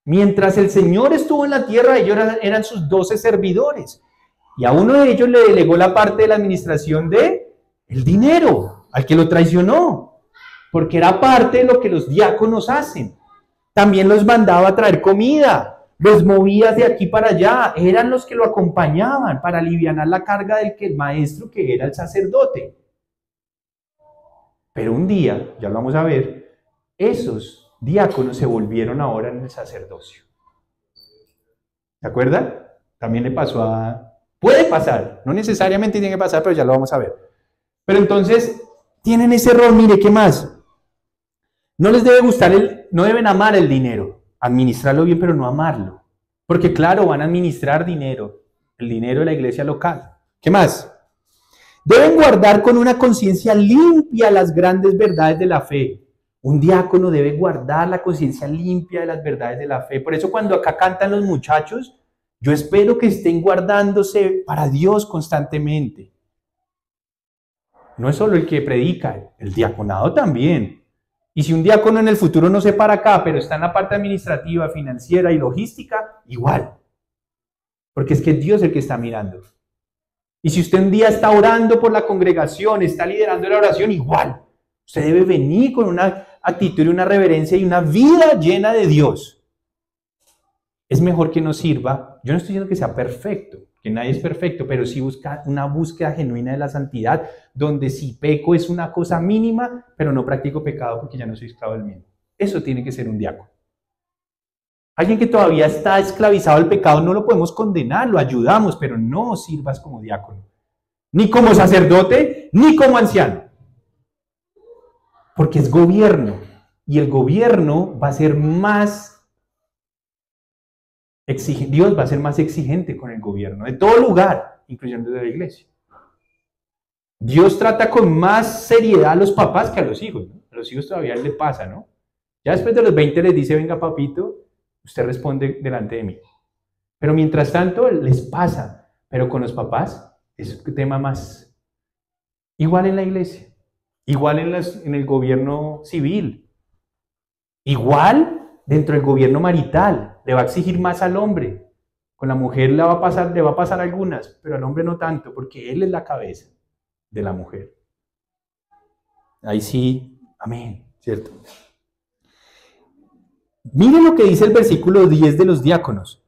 Mientras el Señor estuvo en la tierra, ellos eran sus 12 servidores. Y a uno de ellos le delegó la parte de la administración de el dinero, al que lo traicionó, porque era parte de lo que los diáconos hacen. También los mandaba a traer comida, los movía de aquí para allá, eran los que lo acompañaban para aliviar la carga del maestro, que era el sacerdote. Pero un día, ya lo vamos a ver, esos diáconos se volvieron ahora en el sacerdocio. ¿Se acuerdan? También le pasó a... Puede pasar, no necesariamente tiene que pasar, pero ya lo vamos a ver. Pero entonces, tienen ese rol, mire, ¿qué más? No les debe gustar, no deben amar el dinero, administrarlo bien, pero no amarlo. Porque claro, van a administrar dinero, el dinero de la iglesia local. ¿Qué más? Deben guardar con una conciencia limpia las grandes verdades de la fe. Un diácono debe guardar la conciencia limpia de las verdades de la fe. Por eso cuando acá cantan los muchachos, yo espero que estén guardándose para Dios constantemente. No es solo el que predica, el diaconado también. Y si un diácono en el futuro no se para acá, pero está en la parte administrativa, financiera y logística, igual. Porque es que es Dios el que está mirando. Y si usted un día está orando por la congregación, está liderando la oración, igual. Usted debe venir con una actitud y una reverencia y una vida llena de Dios. Es mejor que nos sirva. Yo no estoy diciendo que sea perfecto, que nadie es perfecto, pero sí busca una búsqueda genuina de la santidad, donde si peco es una cosa mínima, pero no practico pecado porque ya no soy esclavo del mismo. Eso tiene que ser un diácono. Alguien que todavía está esclavizado al pecado no lo podemos condenar, lo ayudamos, pero no sirvas como diácono. Ni como sacerdote, ni como anciano. Porque es gobierno. Y el gobierno va a ser más exigente. Dios va a ser más exigente con el gobierno de todo lugar, incluyendo de la iglesia. Dios trata con más seriedad a los papás que a los hijos, ¿no? A los hijos todavía le pasa, ¿no? Ya después de los 20 les dice, venga papito, usted responde delante de mí. Pero mientras tanto les pasa. Pero con los papás es un tema más. Igual en la iglesia. Igual en el gobierno civil. Igual dentro del gobierno marital. Le va a exigir más al hombre. Con la mujer le va a pasar algunas, pero al hombre no tanto, porque él es la cabeza de la mujer. Ahí sí, amén, ¿cierto? Miren lo que dice el versículo 10 de los diáconos.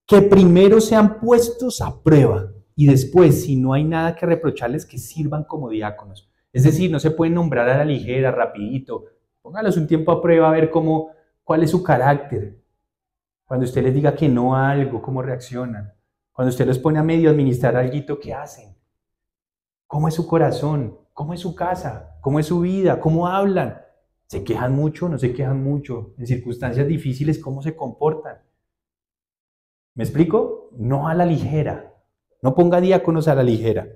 Que primero sean puestos a prueba y después, si no hay nada que reprocharles, que sirvan como diáconos. Es decir, no se pueden nombrar a la ligera, rapidito. Póngalos un tiempo a prueba a ver cuál es su carácter. Cuando usted les diga que no a algo, cómo reaccionan. Cuando usted los pone a medio administrar algo, ¿qué hacen? ¿Cómo es su corazón? ¿Cómo es su casa? ¿Cómo es su vida? ¿Cómo hablan? ¿Se quejan mucho? ¿No se quejan mucho? En circunstancias difíciles, ¿cómo se comportan? ¿Me explico? No a la ligera. No ponga diáconos a la ligera.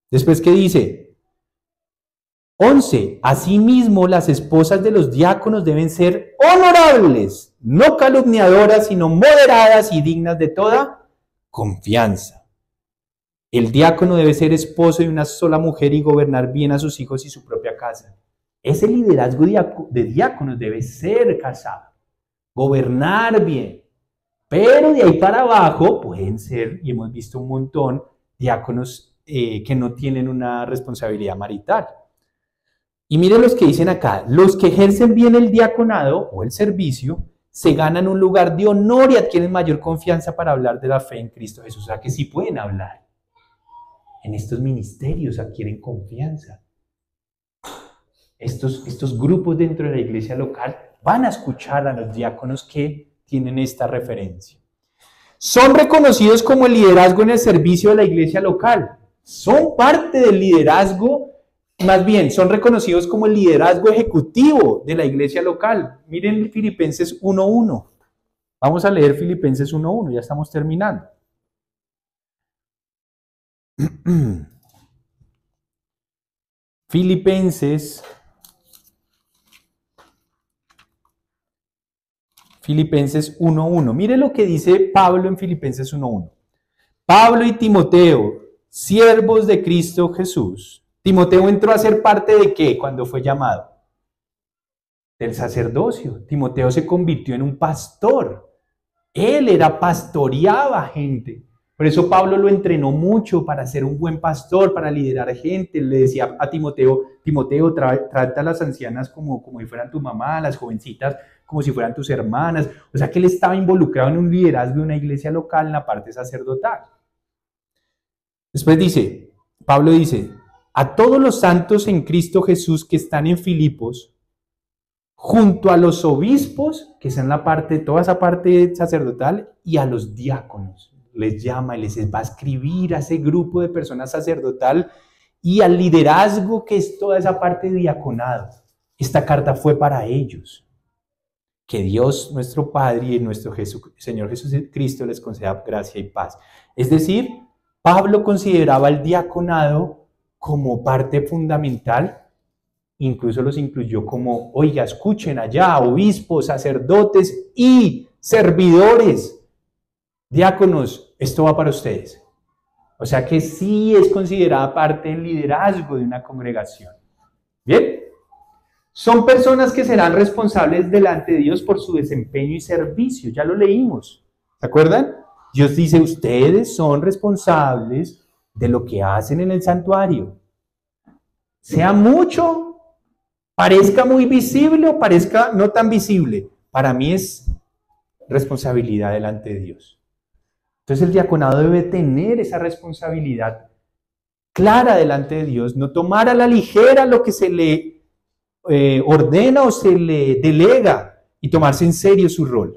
Después, ¿qué dice? 11. Asimismo, las esposas de los diáconos deben ser honorables, no calumniadoras, sino moderadas y dignas de toda confianza. El diácono debe ser esposo de una sola mujer y gobernar bien a sus hijos y su propia casa. Ese liderazgo de diáconos debe ser casado, gobernar bien. Pero de ahí para abajo pueden ser, y hemos visto un montón, diáconos que no tienen una responsabilidad marital. Y miren los que dicen acá, los que ejercen bien el diaconado o el servicio, se ganan un lugar de honor y adquieren mayor confianza para hablar de la fe en Cristo Jesús. O sea que sí pueden hablar. En estos ministerios adquieren confianza. Estos grupos dentro de la iglesia local van a escuchar a los diáconos que tienen esta referencia. Son reconocidos como el liderazgo en el servicio de la iglesia local. Son parte del liderazgo, más bien, son reconocidos como el liderazgo ejecutivo de la iglesia local. Miren Filipenses 1:1. Vamos a leer Filipenses 1:1, ya estamos terminando. Filipenses 1:1. Mire lo que dice Pablo en Filipenses 1:1. Pablo y Timoteo, siervos de Cristo Jesús. Timoteo entró a ser parte de ¿qué? Cuando fue llamado. Del sacerdocio. Timoteo se convirtió en un pastor. Él pastoreaba gente. Por eso Pablo lo entrenó mucho para ser un buen pastor, para liderar gente. Le decía a Timoteo, trata a las ancianas como si fueran tu mamá, a las jovencitas como si fueran tus hermanas. O sea que él estaba involucrado en un liderazgo de una iglesia local en la parte sacerdotal. Después Pablo dice, a todos los santos en Cristo Jesús que están en Filipos, junto a los obispos, que son toda esa parte sacerdotal, y a los diáconos. Les llama y les va a escribir a ese grupo de personas sacerdotal y al liderazgo que es toda esa parte de diaconado. Esta carta fue para ellos. Que Dios, nuestro Padre y nuestro Señor Jesucristo les conceda gracia y paz. Es decir, Pablo consideraba el diaconado como parte fundamental, incluso los incluyó como, oiga, escuchen allá, obispos, sacerdotes y servidores. Diáconos, esto va para ustedes. O sea que sí es considerada parte del liderazgo de una congregación. ¿Bien? Son personas que serán responsables delante de Dios por su desempeño y servicio. Ya lo leímos. ¿Se acuerdan? Dios dice, ustedes son responsables de lo que hacen en el santuario. Sea mucho, parezca muy visible o parezca no tan visible. Para mí es responsabilidad delante de Dios. Entonces el diaconado debe tener esa responsabilidad clara delante de Dios, no tomar a la ligera lo que se le ordena o se le delega y tomarse en serio su rol.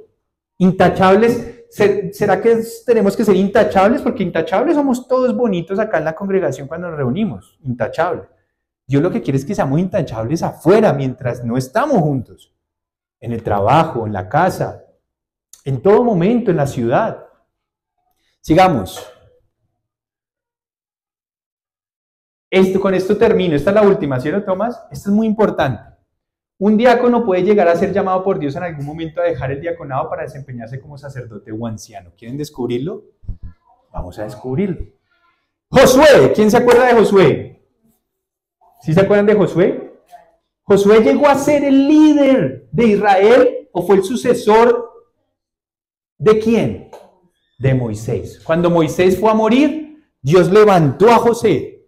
Intachables, ¿será que tenemos que ser intachables? Porque intachables somos todos bonitos acá en la congregación cuando nos reunimos, intachables. Dios lo que quiere es que seamos intachables afuera, mientras no estamos juntos, en el trabajo, en la casa, en todo momento, en la ciudad. Sigamos. Con esto termino, esta es la última, ¿cierto, Tomás? Esto es muy importante. Un diácono puede llegar a ser llamado por Dios en algún momento a dejar el diaconado para desempeñarse como sacerdote o anciano. ¿Quieren descubrirlo? Vamos a descubrirlo. Josué, ¿quién se acuerda de Josué? ¿Sí se acuerdan de Josué? ¿Josué llegó a ser el líder de Israel o fue el sucesor de quién? De Moisés. Cuando Moisés fue a morir, Dios levantó a Josué,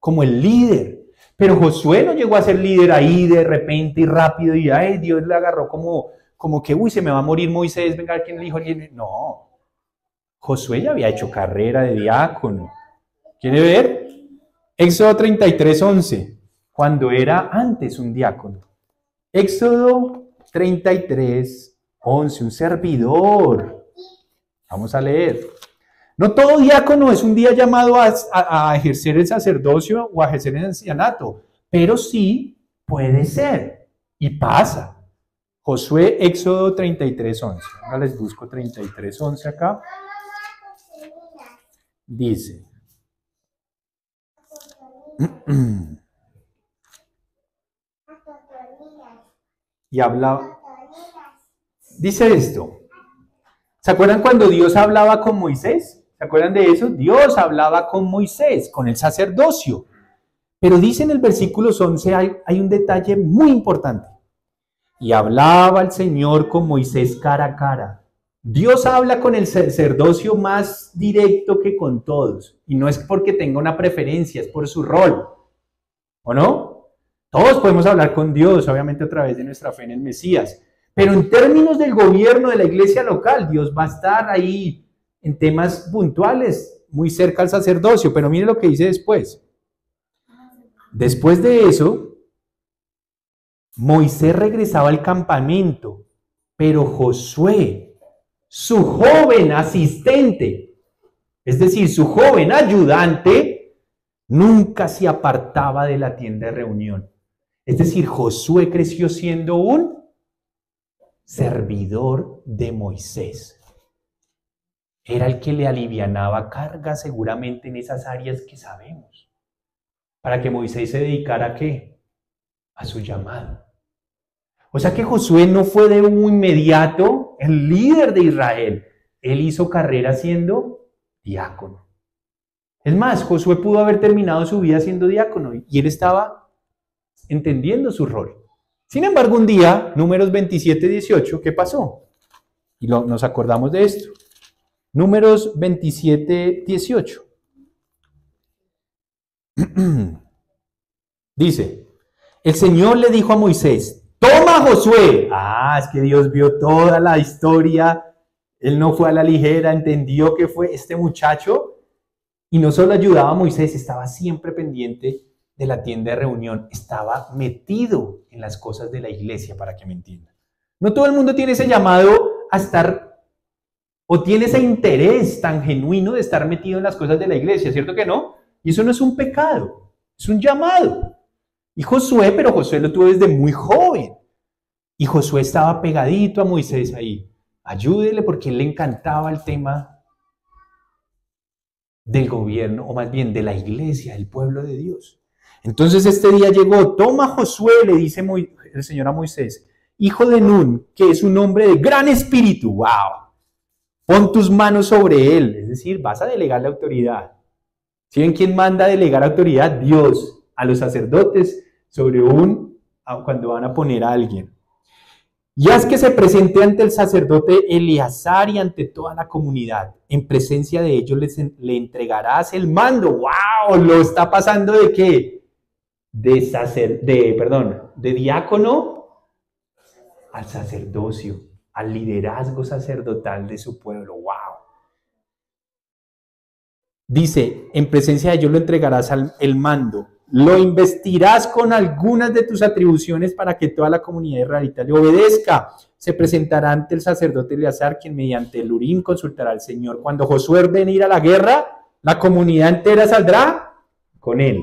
como el líder. Pero Josué no llegó a ser líder ahí de repente y rápido y ay, Dios le agarró como que, uy, se me va a morir Moisés, venga, ¿quién le dijo? No, Josué ya había hecho carrera de diácono. ¿Quiere ver? Éxodo 33:11, cuando era antes un diácono. Éxodo 33:11, un servidor. Vamos a leer. No todo diácono es un día llamado a ejercer el sacerdocio o a ejercer el ancianato, pero sí puede ser y pasa. Josué, Éxodo 33:11. Ahora les busco 33:11 acá. Dice. Y habla. Dice esto. ¿Se acuerdan cuando Dios hablaba con Moisés? ¿Se acuerdan de eso? Dios hablaba con Moisés, con el sacerdocio. Pero dice en el versículo 11, hay un detalle muy importante. Y hablaba el Señor con Moisés cara a cara. Dios habla con el sacerdocio más directo que con todos. Y no es porque tenga una preferencia, es por su rol. ¿O no? Todos podemos hablar con Dios, obviamente a través de nuestra fe en el Mesías. Pero en términos del gobierno de la iglesia local, Dios va a estar ahí en temas puntuales, muy cerca al sacerdocio. Pero mire lo que dice después. Después de eso, Moisés regresaba al campamento, pero Josué, su joven asistente, es decir, su joven ayudante, nunca se apartaba de la tienda de reunión. Es decir, Josué creció siendo un servidor de Moisés. Era el que le alivianaba carga seguramente en esas áreas que sabemos, para que Moisés se dedicara ¿a qué? A su llamado. O sea que Josué no fue de un inmediato el líder de Israel. Él hizo carrera siendo diácono. Es más, Josué pudo haber terminado su vida siendo diácono y él estaba entendiendo su rol. Sin embargo, un día, Números 27:18, ¿qué pasó? Y nos acordamos de esto. Números 27:18. Dice, el Señor le dijo a Moisés, toma Josué. Es que Dios vio toda la historia. Él no fue a la ligera, entendió que fue este muchacho y no solo ayudaba a Moisés, estaba siempre pendiente de la tienda de reunión, estaba metido en las cosas de la iglesia, para que me entiendan. No todo el mundo tiene ese llamado a estar, o tiene ese interés tan genuino de estar metido en las cosas de la iglesia, ¿cierto que no? Y eso no es un pecado, es un llamado. Y Josué, pero Josué lo tuvo desde muy joven. Y Josué estaba pegadito a Moisés ahí. Ayúdele porque él le encantaba el tema del gobierno, o más bien de la iglesia, del pueblo de Dios. Entonces este día llegó, toma Josué, le dice el Señor a Moisés, hijo de Nun, que es un hombre de gran espíritu. ¡Wow! Pon tus manos sobre él, es decir, vas a delegar la autoridad. ¿Saben quién manda a delegar autoridad? Dios, a los sacerdotes sobre cuando van a poner a alguien. Y haz que se presente ante el sacerdote Eleazar y ante toda la comunidad. En presencia de ellos le entregarás el mando. ¡Wow! ¿Lo está pasando de qué? De diácono al sacerdocio, al liderazgo sacerdotal de su pueblo. ¡Wow! Dice, en presencia de ellos lo entregarás el mando. Lo investirás con algunas de tus atribuciones para que toda la comunidad israelita le obedezca. se presentará ante el sacerdote Eleazar, quien mediante el Urim consultará al Señor. Cuando Josué ordene ir a la guerra, la comunidad entera saldrá con él.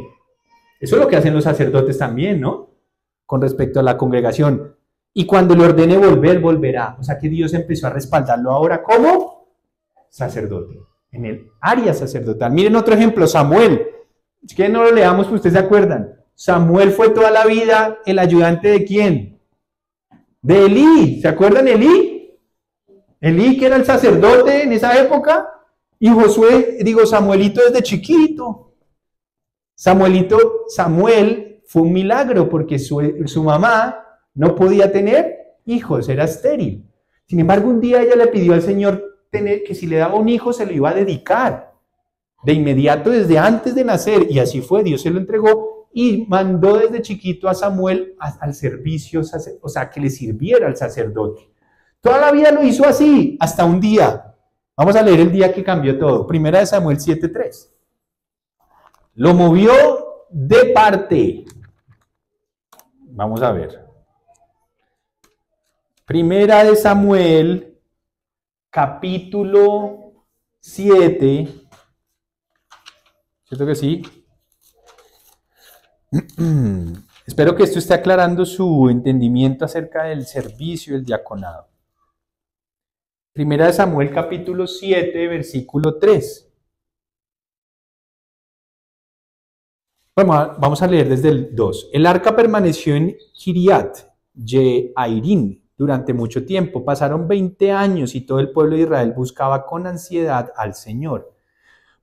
Eso es lo que hacen los sacerdotes también, ¿no? Con respecto a la congregación. Y cuando le ordene volver, volverá. O sea que Dios empezó a respaldarlo ahora como sacerdote, en el área sacerdotal. Miren otro ejemplo, Samuel. Es que no lo leamos, pues ustedes se acuerdan. Samuel fue toda la vida el ayudante ¿de quién? De Elí. ¿Se acuerdan Elí? Elí, que era el sacerdote en esa época. Y Samuelito desde chiquito. Samuel fue un milagro porque su mamá no podía tener hijos, era estéril. Sin embargo, un día ella le pidió al Señor que si le daba un hijo se lo iba a dedicar. De inmediato, desde antes de nacer. Y así fue, Dios se lo entregó y mandó desde chiquito a Samuel al servicio, o sea, que le sirviera al sacerdote. Toda la vida lo hizo así, hasta un día. Vamos a leer el día que cambió todo. Primera de Samuel 7:3. Lo movió de parte. Vamos a ver. Primera de Samuel, capítulo 7. ¿Cierto que sí? Espero que esto esté aclarando su entendimiento acerca del servicio y el diaconado. Primera de Samuel, capítulo 7, versículo 3. Vamos a leer desde el 2. El arca permaneció en Kiriat Jearim durante mucho tiempo. Pasaron 20 años y todo el pueblo de Israel buscaba con ansiedad al Señor.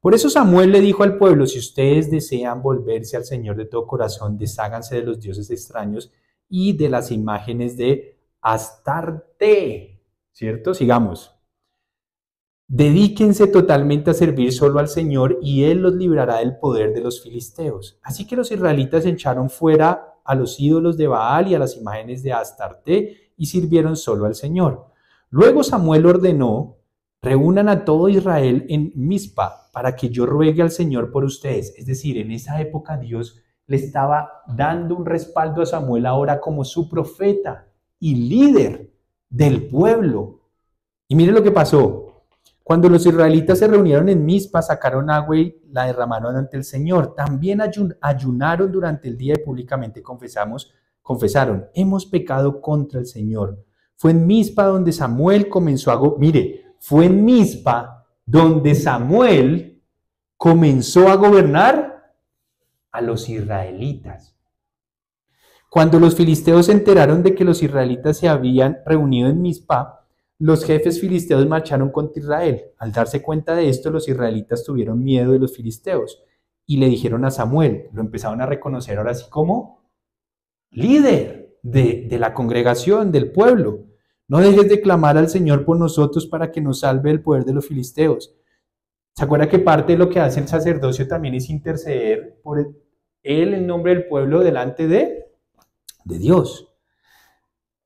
Por eso Samuel le dijo al pueblo: si ustedes desean volverse al Señor de todo corazón, desháganse de los dioses extraños y de las imágenes de Astarte. ¿Cierto? Sigamos. Dedíquense totalmente a servir solo al Señor y Él los librará del poder de los filisteos. Así que los israelitas echaron fuera a los ídolos de Baal y a las imágenes de Astarte y sirvieron solo al Señor. Luego Samuel ordenó: reúnan a todo Israel en Mizpa para que yo ruegue al Señor por ustedes. Es decir, en esa época Dios le estaba dando un respaldo a Samuel ahora como su profeta y líder del pueblo. Y miren lo que pasó. Cuando los israelitas se reunieron en Mizpa, sacaron agua y la derramaron ante el Señor. También ayunaron durante el día y públicamente confesaron: hemos pecado contra el Señor. Fue en Mizpa donde Samuel comenzó fue en Mizpa donde Samuel comenzó a gobernar a los israelitas. Cuando los filisteos se enteraron de que los israelitas se habían reunido en Mizpa, los jefes filisteos marcharon contra Israel. Al darse cuenta de esto, los israelitas tuvieron miedo de los filisteos y le dijeron a Samuel, lo empezaron a reconocer ahora sí como líder de la congregación, del pueblo: no dejes de clamar al Señor por nosotros para que nos salve del poder de los filisteos. ¿Se acuerda que parte de lo que hace el sacerdocio también es interceder por él en nombre del pueblo delante de Dios?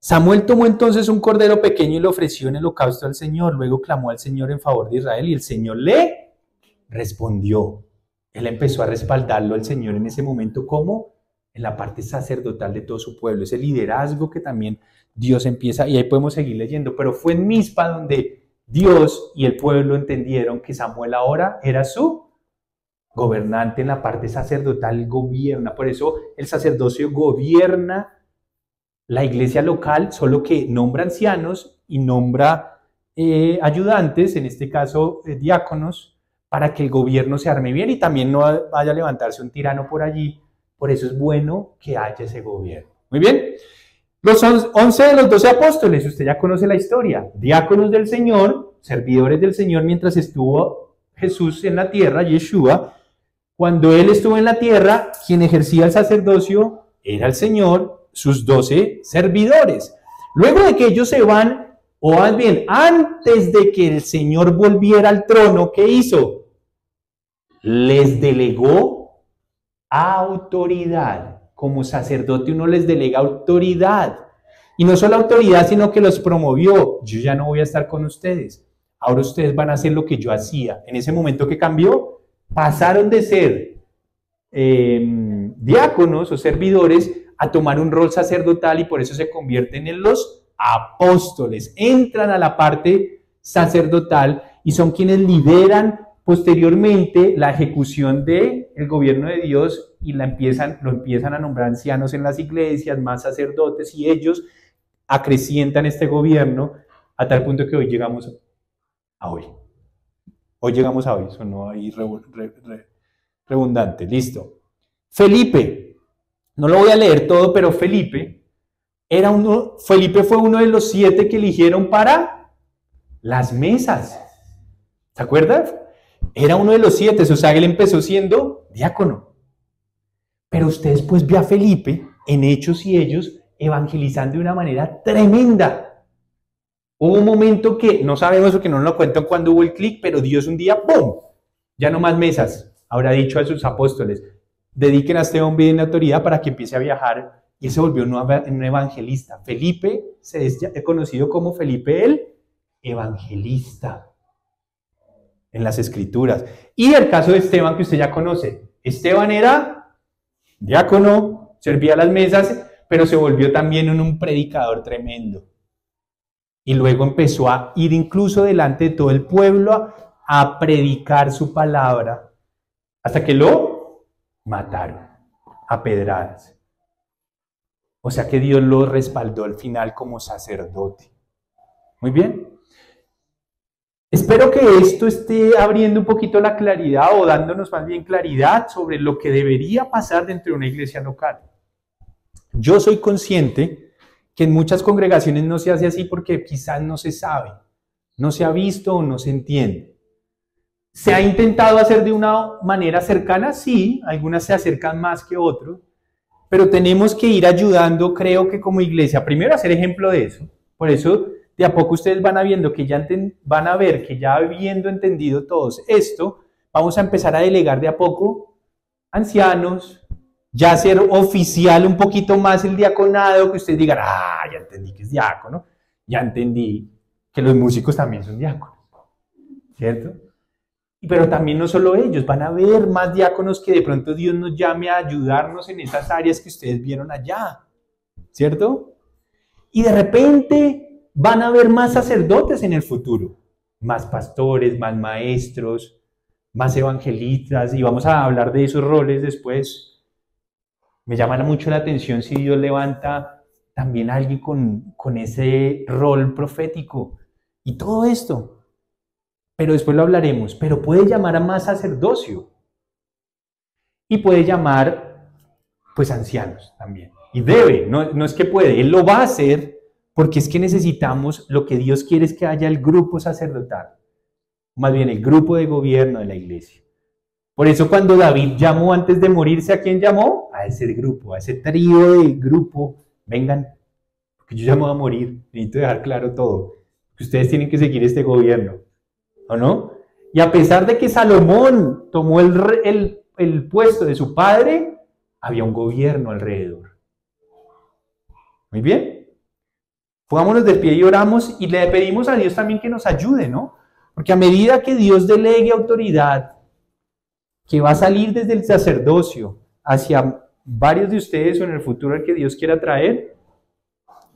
Samuel tomó entonces un cordero pequeño y lo ofreció en el holocausto al Señor. Luego clamó al Señor en favor de Israel y el Señor le respondió. Él empezó a respaldarlo al Señor en ese momento como en la parte sacerdotal de todo su pueblo. Ese liderazgo que también Dios empieza, y ahí podemos seguir leyendo, pero fue en Mizpa donde Dios y el pueblo entendieron que Samuel ahora era su gobernante en la parte sacerdotal, gobierna. Por eso el sacerdocio gobierna la iglesia local, solo que nombra ancianos y nombra ayudantes, en este caso diáconos, para que el gobierno se arme bien y también no vaya a levantarse un tirano por allí. Por eso es bueno que haya ese gobierno. Muy bien. Los 11 de los 12 apóstoles, usted ya conoce la historia. Diáconos del Señor, servidores del Señor mientras estuvo Jesús en la tierra, Yeshua. Cuando Él estuvo en la tierra, quien ejercía el sacerdocio era el Señor, sus 12 servidores. Luego de que ellos se van, o más bien, antes de que el Señor volviera al trono, ¿qué hizo? Les delegó autoridad. Como sacerdote uno les delega autoridad. Y no solo autoridad, sino que los promovió. Yo ya no voy a estar con ustedes. Ahora ustedes van a hacer lo que yo hacía. En ese momento que cambió, pasaron de ser diáconos o servidores a tomar un rol sacerdotal y por eso se convierten en los apóstoles. Entran a la parte sacerdotal y son quienes lideran posteriormente la ejecución del gobierno de Dios y lo empiezan a nombrar ancianos en las iglesias, más sacerdotes, y ellos acrecientan este gobierno a tal punto que hoy llegamos a hoy. Hoy llegamos a hoy, sonó ahí redundante, listo. Felipe, no lo voy a leer todo, pero Felipe fue uno de los 7 que eligieron para las mesas. ¿Se acuerdan? Era uno de los 7, o sea, él empezó siendo diácono. Pero usted después ve a Felipe en Hechos y ellos evangelizando de una manera tremenda. Hubo un momento que no sabemos porque no nos lo cuentan cuando hubo el clic, pero Dios un día, ¡pum!, ya no más mesas. Habrá dicho a sus apóstoles, dediquen a este hombre en autoridad para que empiece a viajar. Y él se volvió un evangelista. Felipe se es conocido como Felipe el evangelista en las escrituras. Y el caso de Esteban, que usted ya conoce. Esteban era diácono, servía a las mesas, pero se volvió también un predicador tremendo. Y luego empezó a ir incluso delante de todo el pueblo a predicar su palabra, hasta que lo mataron a pedradas. O sea que Dios lo respaldó al final como sacerdote. Muy bien. Espero que esto esté abriendo un poquito la claridad o dándonos más bien claridad sobre lo que debería pasar dentro de una iglesia local. Yo soy consciente que en muchas congregaciones no se hace así porque quizás no se sabe, no se ha visto o no se entiende. ¿Se ha intentado hacer de una manera cercana? Sí, algunas se acercan más que otros, pero tenemos que ir ayudando, creo que como iglesia, primero a ser ejemplo de eso. Por eso, de a poco ustedes van a viendo que van a ver que ya habiendo entendido todos esto, vamos a empezar a delegar de a poco ancianos, ya ser oficial un poquito más el diaconado, que ustedes digan, ya entendí que es diácono, ya entendí que los músicos también son diáconos, ¿cierto? Pero también no solo ellos, van a haber más diáconos que de pronto Dios nos llame a ayudarnos en esas áreas que ustedes vieron allá, ¿cierto? Y de repente van a haber más sacerdotes en el futuro, más pastores, más maestros, más evangelistas, y vamos a hablar de esos roles después. Me llama mucho la atención si Dios levanta también a alguien con ese rol profético y todo esto. Pero después lo hablaremos. Pero puede llamar a más sacerdocio. Y puede llamar, pues, ancianos también. Y debe, no es que puede, Él lo va a hacer porque es que necesitamos, lo que Dios quiere es que haya el grupo sacerdotal. Más bien, el grupo de gobierno de la iglesia. Por eso cuando David llamó antes de morirse, ¿a quién llamó? A ese grupo, a ese trío de grupo. Vengan, porque yo ya me voy a morir. Necesito dejar claro todo. Que ustedes tienen que seguir este gobierno. ¿O no? Y a pesar de que Salomón tomó el puesto de su padre, había un gobierno alrededor. Muy bien. Pongámonos de pie y oramos y le pedimos a Dios también que nos ayude, ¿no? Porque a medida que Dios delegue autoridad, que va a salir desde el sacerdocio hacia varios de ustedes o en el futuro al que Dios quiera traer,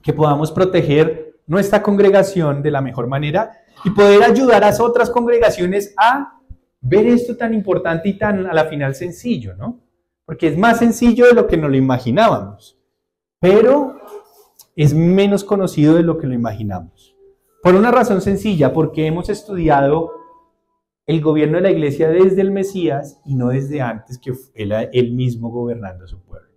que podamos proteger nuestra congregación de la mejor manera y poder ayudar a otras congregaciones a ver esto tan importante y tan a la final sencillo, ¿no? Porque es más sencillo de lo que nos lo imaginábamos, pero es menos conocido de lo que lo imaginamos. Por una razón sencilla, porque hemos estudiado el gobierno de la iglesia desde el Mesías y no desde antes que él mismo gobernando a su pueblo.